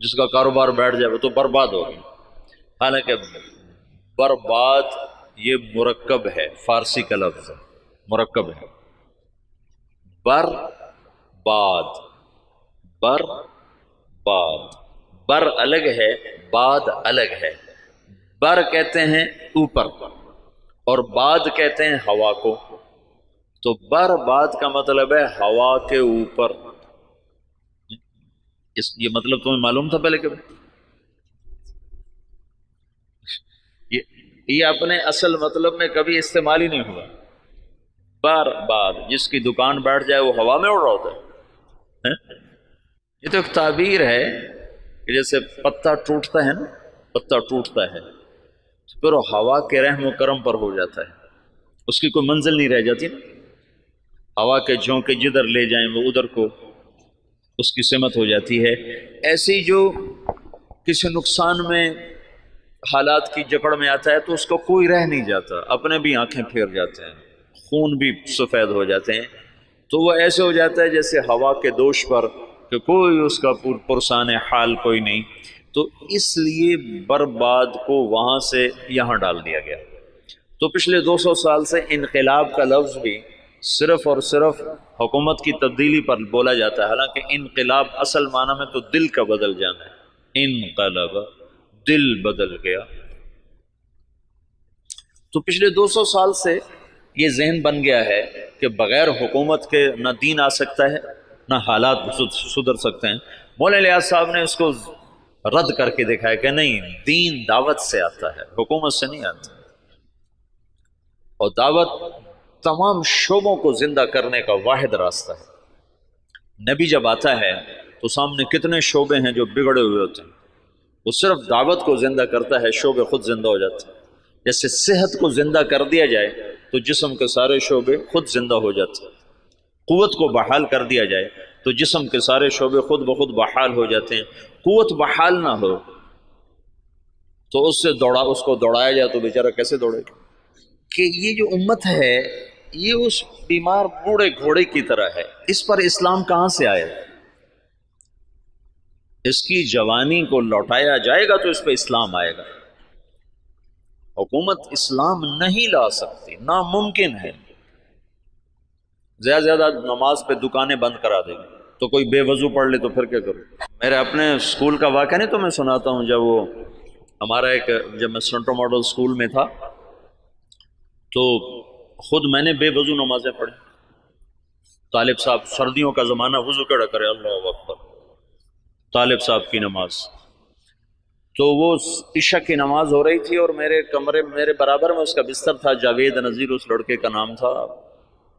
جس کا کاروبار بیٹھ جائے وہ تو برباد ہو گیا۔ حالانکہ برباد یہ مرکب ہے، فارسی کا لفظ ہے، مرکب ہے۔ بر باد، بر باد، بر الگ ہے، باد الگ ہے۔ بر کہتے ہیں اوپر اور باد کہتے ہیں ہوا کو، تو بر باد کا مطلب ہے ہوا کے اوپر۔ یہ مطلب تمہیں معلوم تھا پہلے کبھی؟ یہ اپنے اصل مطلب میں کبھی استعمال ہی نہیں ہوا۔ بر باد، جس کی دکان بیٹھ جائے وہ ہوا میں اڑ رہا ہوتا ہے۔ یہ تو ایک تعبیر ہے کہ جیسے پتا ٹوٹتا ہے نا، پتا ٹوٹتا ہے پھر وہ ہوا کے رحم و کرم پر ہو جاتا ہے، اس کی کوئی منزل نہیں رہ جاتی نا۔ ہوا کے جھونکے جدھر لے جائیں وہ ادھر کو اس کی سمت ہو جاتی ہے۔ ایسی جو کسی نقصان میں حالات کی جکڑ میں آتا ہے تو اس کو کوئی رہ نہیں جاتا، اپنے بھی آنکھیں پھیر جاتے ہیں، خون بھی سفید ہو جاتے ہیں، تو وہ ایسے ہو جاتا ہے جیسے ہوا کے دوش پر کہ کوئی اس کا پرسان حال کوئی نہیں۔ تو اس لیے برباد کو وہاں سے یہاں ڈال دیا گیا۔ تو پچھلے 200 سال سے انقلاب کا لفظ بھی صرف اور صرف حکومت کی تبدیلی پر بولا جاتا ہے، حالانکہ انقلاب اصل معنی میں تو دل کا بدل جانا ہے۔ انقلب، دل بدل گیا۔ تو پچھلے 200 سال سے یہ ذہن بن گیا ہے کہ بغیر حکومت کے نہ دین آ سکتا ہے نہ حالات سدھر سکتے ہیں۔ مولانا الیاس صاحب نے اس کو رد کر کے دکھایا کہ نہیں، دین دعوت سے آتا ہے، حکومت سے نہیں آتا، اور دعوت تمام شعبوں کو زندہ کرنے کا واحد راستہ ہے۔ نبی جب آتا ہے تو سامنے کتنے شعبے ہیں جو بگڑے ہوئے ہوتے ہیں، وہ صرف دعوت کو زندہ کرتا ہے، شعبے خود زندہ ہو جاتے ہیں۔ جیسے صحت کو زندہ کر دیا جائے تو جسم کے سارے شعبے خود زندہ ہو جاتے ہیں، قوت کو بحال کر دیا جائے تو جسم کے سارے شعبے خود بخود بحال ہو جاتے ہیں۔ قوت بحال نہ ہو تو اس کو دوڑایا جائے تو بیچارہ کیسے دوڑے گا؟ کہ یہ جو امت ہے یہ اس بیمار بوڑھے گھوڑے کی طرح ہے، اس پر اسلام کہاں سے آئے؟ اس کی جوانی کو لوٹایا جائے گا تو اس پہ اسلام آئے گا۔ حکومت اسلام نہیں لا سکتی، ناممکن ہے۔ زیادہ زیادہ نماز پہ دکانیں بند کرا دے گی تو کوئی بے وضو پڑھ لے تو پھر کیا کرو؟ میرے اپنے اسکول کا واقعہ نہیں تو میں سناتا ہوں، جب میں سنٹر ماڈل اسکول میں تھا تو خود میں نے بے وضو نمازیں پڑھی. طالب صاحب سردیوں کا زمانہ وضو کیڑا کرے، اللہ اکبر. طالب صاحب کی نماز، تو وہ عشاء کی نماز ہو رہی تھی اور میرے کمرے میرے برابر میں اس کا بستر تھا. جاوید نذیر اس لڑکے کا نام تھا،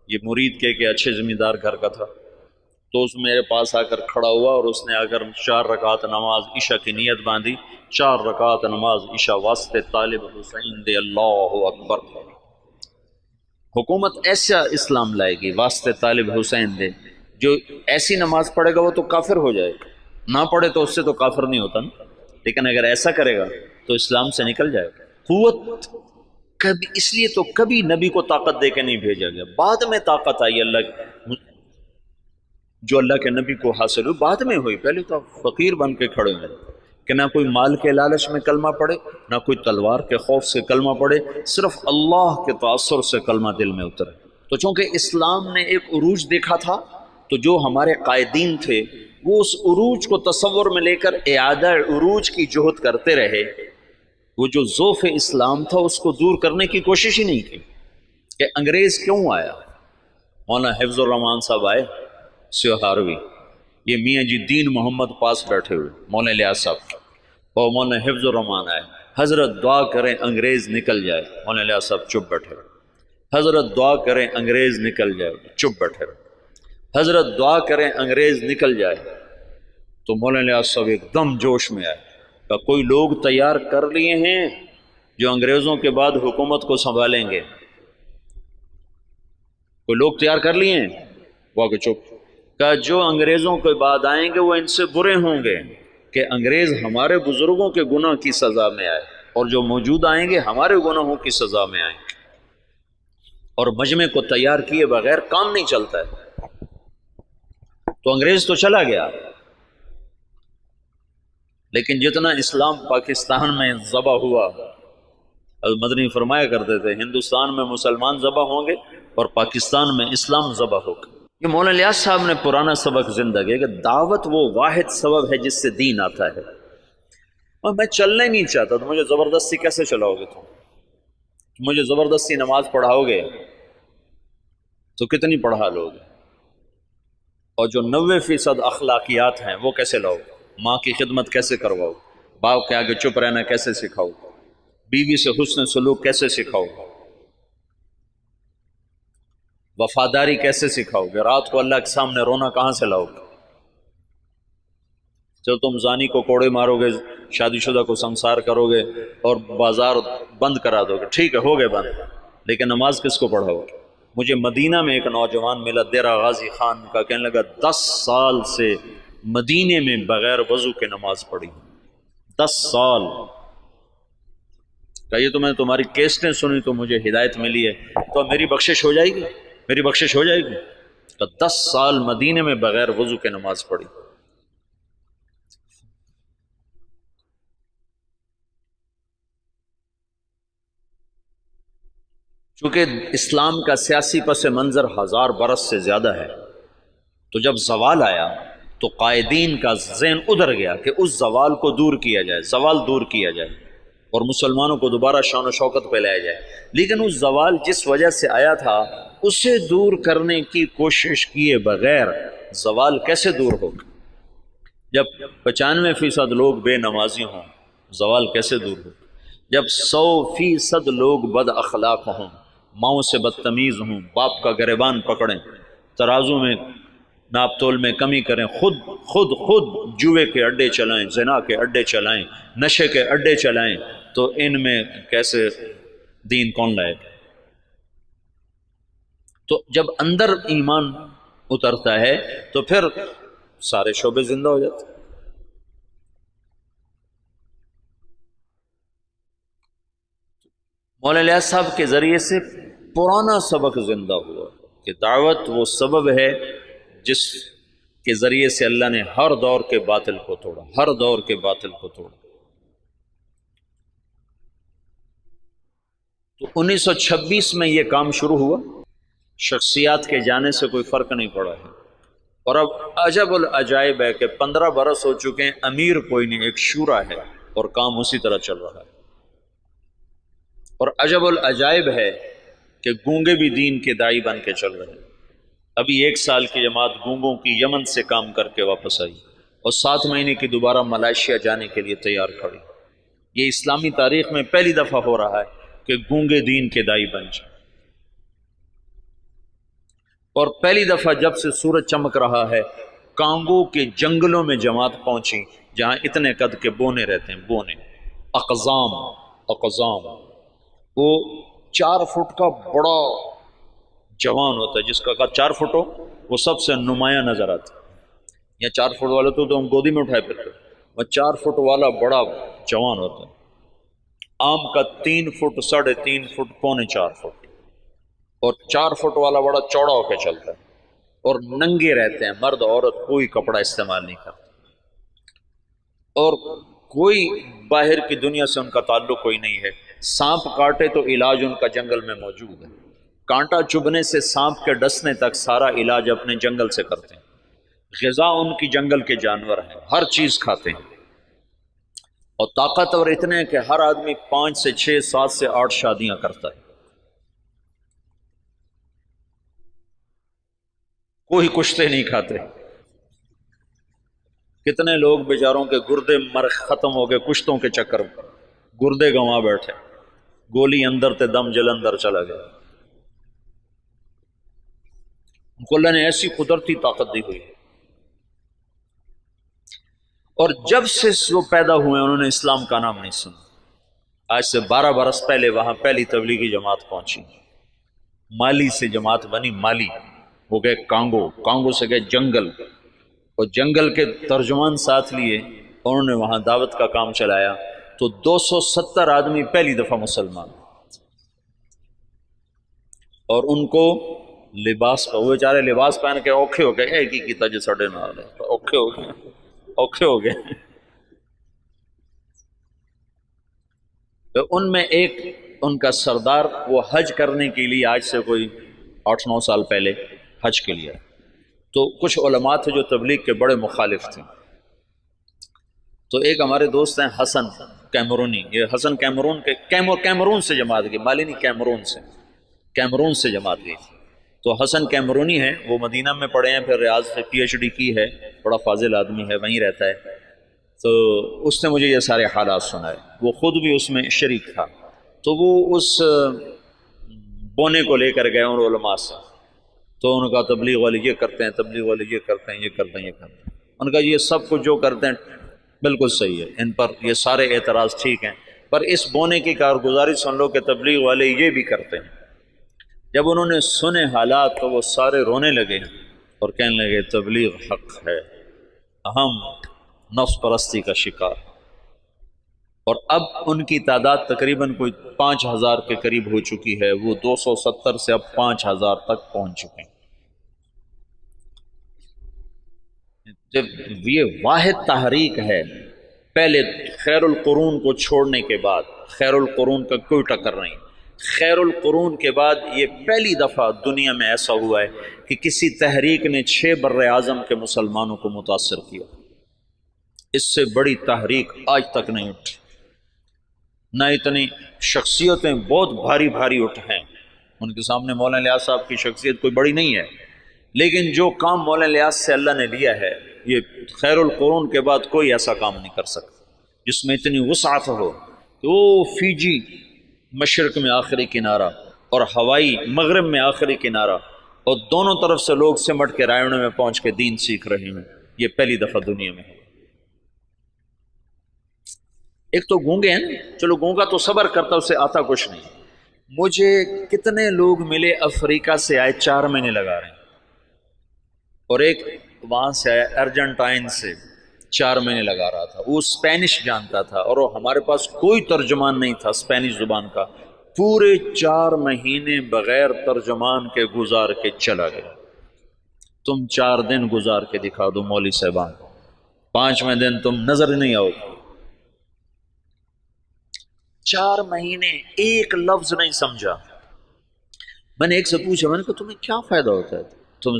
یہ مرید کے اچھے زمیندار گھر کا تھا. تو اس میرے پاس آ کر کھڑا ہوا اور اس نے آ کر 4 رکعت نماز عشاء کی نیت باندھی. 4 رکعت نماز عشاء واسطے طالب حسین دے، اللہ اکبر. حکومت ایسا اسلام لائے گی واسطے طالب حسین دے. جو ایسی نماز پڑھے گا وہ تو کافر ہو جائے گا، نہ پڑھے تو اس سے تو کافر نہیں ہوتا نا، لیکن اگر ایسا کرے گا تو اسلام سے نکل جائے گا. قوت کبھی، اس لیے تو کبھی نبی کو طاقت دے کے نہیں بھیجا گیا. بعد میں طاقت آئی اللہ، جو اللہ کے نبی کو حاصل ہوئی بعد میں ہوئی. پہلے تو فقیر بن کے کھڑے ہیں کہ نہ کوئی مال کے لالچ میں کلمہ پڑھے، نہ کوئی تلوار کے خوف سے کلمہ پڑھے، صرف اللہ کے تاثر سے کلمہ دل میں اترے. تو چونکہ اسلام نے ایک عروج دیکھا تھا، تو جو ہمارے قائدین تھے وہ اس عروج کو تصور میں لے کر اعادہ عروج کی جہد کرتے رہے. وہ جو ذوف اسلام تھا اس کو دور کرنے کی کوشش ہی نہیں کی کہ انگریز کیوں آیا. مولانا حفظ الرحمان صاحب آئے سیوہاروی، یہ میاں جی دین محمد پاس بیٹھے ہوئے، مولانا الیاس صاحب اور مولانا حفظ الرحمان آئے. حضرت دعا کریں انگریز نکل جائے. مولانا الیاس صاحب چپ بیٹھے رہے. حضرت دعا کریں انگریز نکل جائے، چپ بیٹھے رہے. حضرت دعا کریں انگریز نکل جائے. تو مولانا الیاس صاحب ایک دم جوش میں آئے کہ کوئی لوگ تیار کر لیے ہیں جو انگریزوں کے بعد حکومت کو سنبھالیں گے. کوئی لوگ تیار کر لیے ہیں. وہ کہ چپ. کہ جو انگریزوں کے بعد آئیں گے وہ ان سے برے ہوں گے کہ انگریز ہمارے بزرگوں کے گناہ کی سزا میں آئے، اور جو موجود آئیں گے ہمارے گناہوں کی سزا میں آئیں گے. اور مجمع کو تیار کیے بغیر کام نہیں چلتا ہے. تو انگریز تو چلا گیا، لیکن جتنا اسلام پاکستان میں ذبح ہوا، مدنی فرمایا کرتے تھے ہندوستان میں مسلمان ذبح ہوں گے اور پاکستان میں اسلام ذبح ہوگا. یہ مولانا الیاس صاحب نے پرانا سبق زندہ کیا کہ دعوت وہ واحد سبب ہے جس سے دین آتا ہے. اور میں چلنا ہی نہیں چاہتا تو مجھے زبردستی کیسے چلاؤ گے؟ تم مجھے زبردستی نماز پڑھاؤ گے تو کتنی پڑھا لو گے؟ اور جو 90% اخلاقیات ہیں وہ کیسے لاؤ؟ ماں کی خدمت کیسے کرواؤ؟ باپ کے آگے چپ رہنا کیسے سکھاؤ؟ بیوی سے حسن سلوک کیسے سکھاؤ؟ وفاداری کیسے سکھاؤ گے؟ رات کو اللہ کے سامنے رونا کہاں سے لاؤ گے؟ جب تم زانی کو کوڑے مارو گے، شادی شدہ کو سنسار کرو گے اور بازار بند کرا دو گے، ٹھیک ہے ہو گئے بند، لیکن نماز کس کو پڑھاؤ گے؟ مجھے مدینہ میں ایک نوجوان ملا دیرہ غازی خان کا، کہنے لگا 10 سال سے مدینے میں بغیر وضو کے نماز پڑھی. 10 سال. کہ یہ تو میں نے تمہاری کیسٹیں سنی تو مجھے ہدایت ملی ہے، تو میری بخشش ہو جائے گی؟ میری بخشش ہو جائے گی؟ تو 10 سال مدینے میں بغیر وضو کے نماز پڑھی. چونکہ اسلام کا سیاسی پس منظر 1000 برس سے زیادہ ہے، تو جب زوال آیا تو قائدین کا ذہن ادھر گیا کہ اس زوال کو دور کیا جائے، زوال دور کیا جائے اور مسلمانوں کو دوبارہ شان و شوکت پہ لایا جائے. لیکن اس زوال جس وجہ سے آیا تھا اسے دور کرنے کی کوشش کیے بغیر زوال کیسے دور ہوگا؟ جب 95% لوگ بے نمازی ہوں زوال کیسے دور ہوگا؟ جب 100% لوگ بد اخلاق ہوں، ماؤں سے بدتمیز ہوں، باپ کا گریبان پکڑیں، ترازو میں ناپ تول میں کمی کریں، خود جوئے کے اڈے چلائیں، زنا کے اڈے چلائیں، نشے کے اڈے چلائیں، تو ان میں کیسے دین کون لائے گا؟ تو جب اندر ایمان اترتا ہے تو پھر سارے شعبے زندہ ہو جاتے. مولانا الیاس صاحب کے ذریعے سے پرانا سبق زندہ ہوا کہ دعوت وہ سبب ہے جس کے ذریعے سے اللہ نے ہر دور کے باطل کو توڑا، ہر دور کے باطل کو توڑا. تو 1926 میں یہ کام شروع ہوا. شخصیات کے جانے سے کوئی فرق نہیں پڑا ہے. اور اب عجب العجائب ہے کہ 15 برس ہو چکے ہیں، امیر کوئی نہیں، ایک شورا ہے اور کام اسی طرح چل رہا ہے. اور عجب العجائب ہے کہ گونگے بھی دین کے داعی بن کے چل رہے ہیں۔ ابھی 1 سال کی جماعت گونگوں کی یمن سے کام کر کے واپس آئی اور 7 مہینے کی دوبارہ ملائیشیا جانے کے لیے تیار کھڑی۔ یہ اسلامی تاریخ میں پہلی دفعہ ہو رہا ہے کہ گونگے دین کے داعی بن جائیں۔ اور پہلی دفعہ جب سے سورج چمک رہا ہے، کانگو کے جنگلوں میں جماعت پہنچی جہاں اتنے قد کے بونے رہتے ہیں، بونے، اقزام، وہ 4 فٹ کا بڑا جوان ہوتا ہے، جس کا قد 4 فٹ ہو وہ سب سے نمایاں نظر آتا ہے۔ یا 4 فٹ والے تو ہم گودی میں اٹھائے پھرتے، وہ 4 فٹ والا بڑا جوان ہوتا ہے۔ آم کا 3 فٹ، 3.5 فٹ، 3.25 فٹ، اور 4 فٹ والا بڑا چوڑا ہو کے چلتا ہے، اور ننگے رہتے ہیں، مرد عورت کوئی کپڑا استعمال نہیں کرتے، اور کوئی باہر کی دنیا سے ان کا تعلق کوئی نہیں ہے۔ سانپ کاٹے تو علاج ان کا جنگل میں موجود ہے، کانٹا چبھنے سے سانپ کے ڈسنے تک سارا علاج اپنے جنگل سے کرتے ہیں۔ غذا ان کی جنگل کے جانور ہیں، ہر چیز کھاتے ہیں، اور طاقتور اتنے ہیں کہ ہر آدمی 5 سے 6، 7 سے 8 شادیاں کرتا ہے، کوئی کشتے نہیں کھاتے۔ کتنے لوگ بیچاروں کے گردے مر ختم ہو گئے کشتوں کے چکر میں، گردے گنوا بیٹھے، گولی اندر تے دم جلندر چلا گیا۔ ان کو اللہ نے ایسی قدرتی طاقت دی ہوئی ہے، اور جب سے وہ پیدا ہوئے انہوں نے اسلام کا نام نہیں سنا۔ آج سے 12 برس پہلے وہاں پہلی تبلیغی جماعت پہنچی، مالی سے جماعت بنی، مالی، وہ گئے کانگو، کانگو سے گئے جنگل، اور جنگل کے ترجمان ساتھ لیے، انہوں نے وہاں دعوت کا کام چلایا، تو 270 آدمی پہلی دفعہ مسلمان، اور ان کو لباس، وہ بیچارے لباس پہن کے اوکھے ہو گئے، ایک ہی کی تج سڑے نال اوکھے ہو گئے، اوکھے ہو گئے۔ تو ان میں ایک ان کا سردار، وہ حج کرنے کے لیے آج سے کوئی 8-9 سال پہلے حج کے لیے، تو کچھ علماء تھے جو تبلیغ کے بڑے مخالف تھے، تو ایک ہمارے دوست ہیں حسن کیمرونی، یہ حسن کیمرون کے کیمرون سے جماعت گئی، مالی نہیں، کیمرون سے جماعت گئی تھی۔ تو حسن کیمرونی ہے، وہ مدینہ میں پڑھے ہیں، پھر ریاض سے PhD کی ہے، بڑا فاضل آدمی ہے، وہیں رہتا ہے۔ تو اس نے مجھے یہ سارے حالات سنائے، وہ خود بھی اس میں شریک تھا، تو وہ اس بونے کو لے کر گئے ان علماء سے، تو ان کا تبلیغ والے یہ کرتے ہیں، تبلیغ والے یہ کرتے ہیں، یہ کرتے ہیں، یہ کرتے ہیں۔ ان کا یہ سب کچھ جو کرتے ہیں بالکل صحیح ہے، ان پر یہ سارے اعتراض ٹھیک ہیں، پر اس بونے کی کارگزاری سن لو کہ تبلیغ والے یہ بھی کرتے ہیں۔ جب انہوں نے سنے حالات تو وہ سارے رونے لگے اور کہنے لگے تبلیغ حق ہے، ہم نفس پرستی کا شکار، اور اب ان کی تعداد تقریباً کوئی 5000 کے قریب ہو چکی ہے، وہ 270 سے اب 5000 تک پہنچ چکے ہیں۔ جب یہ واحد تحریک ہے، پہلے خیر القرون کو چھوڑنے کے بعد، خیر القرون کا کوئی ٹکر نہیں، خیر القرون کے بعد یہ پہلی دفعہ دنیا میں ایسا ہوا ہے کہ کسی تحریک نے 6 بر اعظم کے مسلمانوں کو متاثر کیا۔ اس سے بڑی تحریک آج تک نہیں اٹھی، نہ اتنی شخصیتیں بہت بھاری بھاری اٹھ ہیں، ان کے سامنے مولانا الیاس صاحب کی شخصیت کوئی بڑی نہیں ہے، لیکن جو کام مولانا الیاس سے اللہ نے لیا ہے، یہ خیر القرون کے بعد کوئی ایسا کام نہیں کر سکتا جس میں اتنی وسعت ہو کہ وہ فیجی مشرق میں آخری کنارہ اور ہوائی مغرب میں آخری کنارہ، اور دونوں طرف سے لوگ سمٹ کے رائے میں پہنچ کے دین سیکھ رہے ہیں، یہ پہلی دفعہ دنیا میں ہے۔ ایک تو گونگے ہیں نا، چلو گونگا تو صبر کرتا، اسے آتا کچھ نہیں۔ مجھے کتنے لوگ ملے افریقہ سے آئے 4 مہینے لگا رہے ہیں، اور ایک وہاں سے آیا ارجنٹائن سے 4 مہینے لگا رہا تھا، وہ اسپینش جانتا تھا اور ہمارے پاس کوئی ترجمان نہیں تھا اسپینش زبان کا، پورے 4 مہینے بغیر ترجمان کے گزار کے چلا گیا۔ تم 4 دن گزار کے دکھا دو مولوی صاحبان، 5ویں دن تم نظر نہیں آؤ گے۔ 4 مہینے ایک لفظ نہیں سمجھا۔ میں نے ایک سے پوچھا، میں نے کہا تمہیں کیا فائدہ ہوتا ہے، تم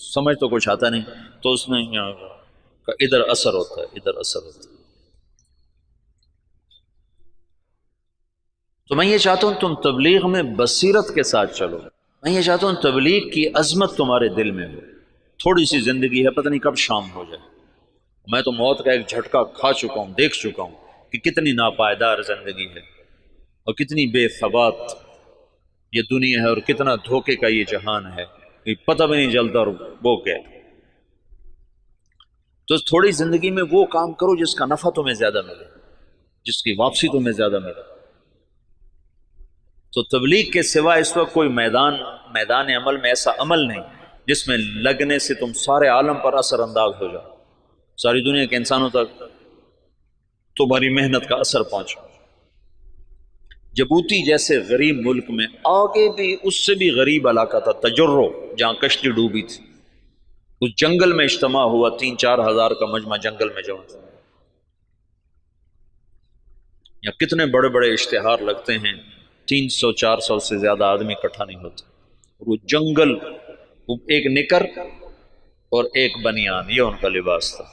سمجھ تو کچھ آتا نہیں، تو اس نے کہا ادھر اثر ہوتا ہے، ادھر اثر ہوتا ہے۔ تو میں یہ چاہتا ہوں تم تبلیغ میں بصیرت کے ساتھ چلو، میں یہ چاہتا ہوں تبلیغ کی عظمت تمہارے دل میں ہو۔ تھوڑی سی زندگی ہے، پتہ نہیں کب شام ہو جائے۔ میں تو موت کا ایک جھٹکا کھا چکا ہوں، دیکھ چکا ہوں کہ کتنی ناپائیدار زندگی ہے اور کتنی بے ثبات یہ دنیا ہے اور کتنا دھوکے کا یہ جہان ہے کہ پتہ بھی نہیں چلتا اور وہ گئے۔ تو تھوڑی زندگی میں وہ کام کرو جس کا نفع تمہیں زیادہ ملے، جس کی واپسی تمہیں زیادہ ملے۔ تو تبلیغ کے سوا اس وقت کوئی میدان عمل میں ایسا عمل نہیں جس میں لگنے سے تم سارے عالم پر اثر انداز ہو جاؤ، ساری دنیا کے انسانوں تک تمہاری محنت کا اثر پہنچا۔ جبوتی جیسے غریب ملک میں آگے بھی اس سے بھی غریب علاقہ تھا تجرو، جہاں کشتی ڈوبی تھی، اس جنگل میں اجتماع ہوا، 3-4 ہزار کا مجمع جنگل میں جمع تھا۔ یا کتنے بڑے بڑے اشتہار لگتے ہیں، 300-400 سے زیادہ آدمی اکٹھا نہیں ہوتے۔ وہ جنگل، ایک نکر اور ایک بنیان، یہ ان کا لباس تھا۔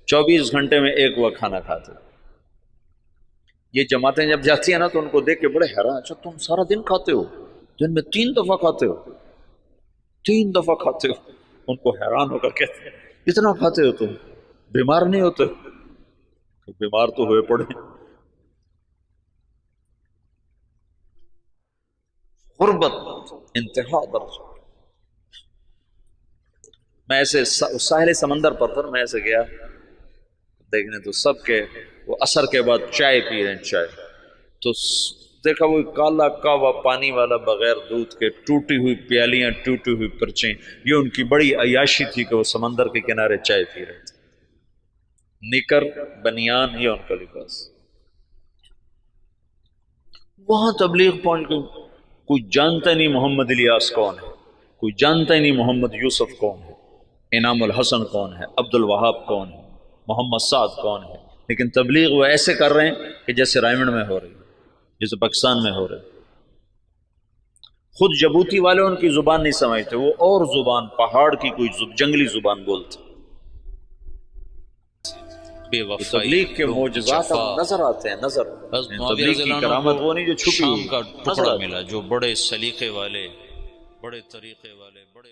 24 گھنٹے میں ایک وقت کھانا کھاتے۔ یہ جماعتیں جب جاتی ہیں نا تو ان کو دیکھ کے بڑے حیران، اچھا تم سارا دن کھاتے ہو، دن میں 3 دفعہ کھاتے ہو، 3 دفعہ کھاتے ہو۔ ان کو حیران ہو کر کہتے ہیں اتنا کھاتے ہو تم، بیمار نہیں ہوتے؟ بیمار تو ہوئے پڑے۔ غربت انتہا درجہ۔ میں ایسے ساحل سمندر پر تھا، میں ایسے گیا دیکھنے تو سب کے وہ عصر کے بعد چائے پی رہے ہیں، چائے تو دیکھا وہ کالا کاوا پانی والا بغیر دودھ کے، ٹوٹی ہوئی پیالیاں، ٹوٹی ہوئی پرچیں، یہ ان کی بڑی عیاشی تھی کہ وہ سمندر کے کنارے چائے پی رہے تھے۔ نکر بنیان یہ ان کا لباس۔ وہاں تبلیغ پہنچ گئی، کوئی جانتا نہیں محمد الیاس کون ہے، کوئی جانتا ہی نہیں محمد یوسف کون ہے، انعام الحسن کون ہے، عبد الوہاب کون ہے، محمد سعد کون ہے، لیکن تبلیغ وہ ایسے کر رہے ہیں کہ جیسے رائمنڈ میں ہو رہی ہے، جیسے پاکستان میں ہو رہے۔ خود جبوتی والے ان کی زبان نہیں سمجھتے، وہ اور زبان، پہاڑ کی کوئی جنگلی زبان بولتے۔ تبلیغ کے معجزات اب نظر آتے ہیں، نظر تبلیغ کی کرامت وہ نہیں جو چھپی ہوئی، شام کا ٹکڑا ملا جو بڑے سلیقے والے، بڑے طریقے والے، بڑے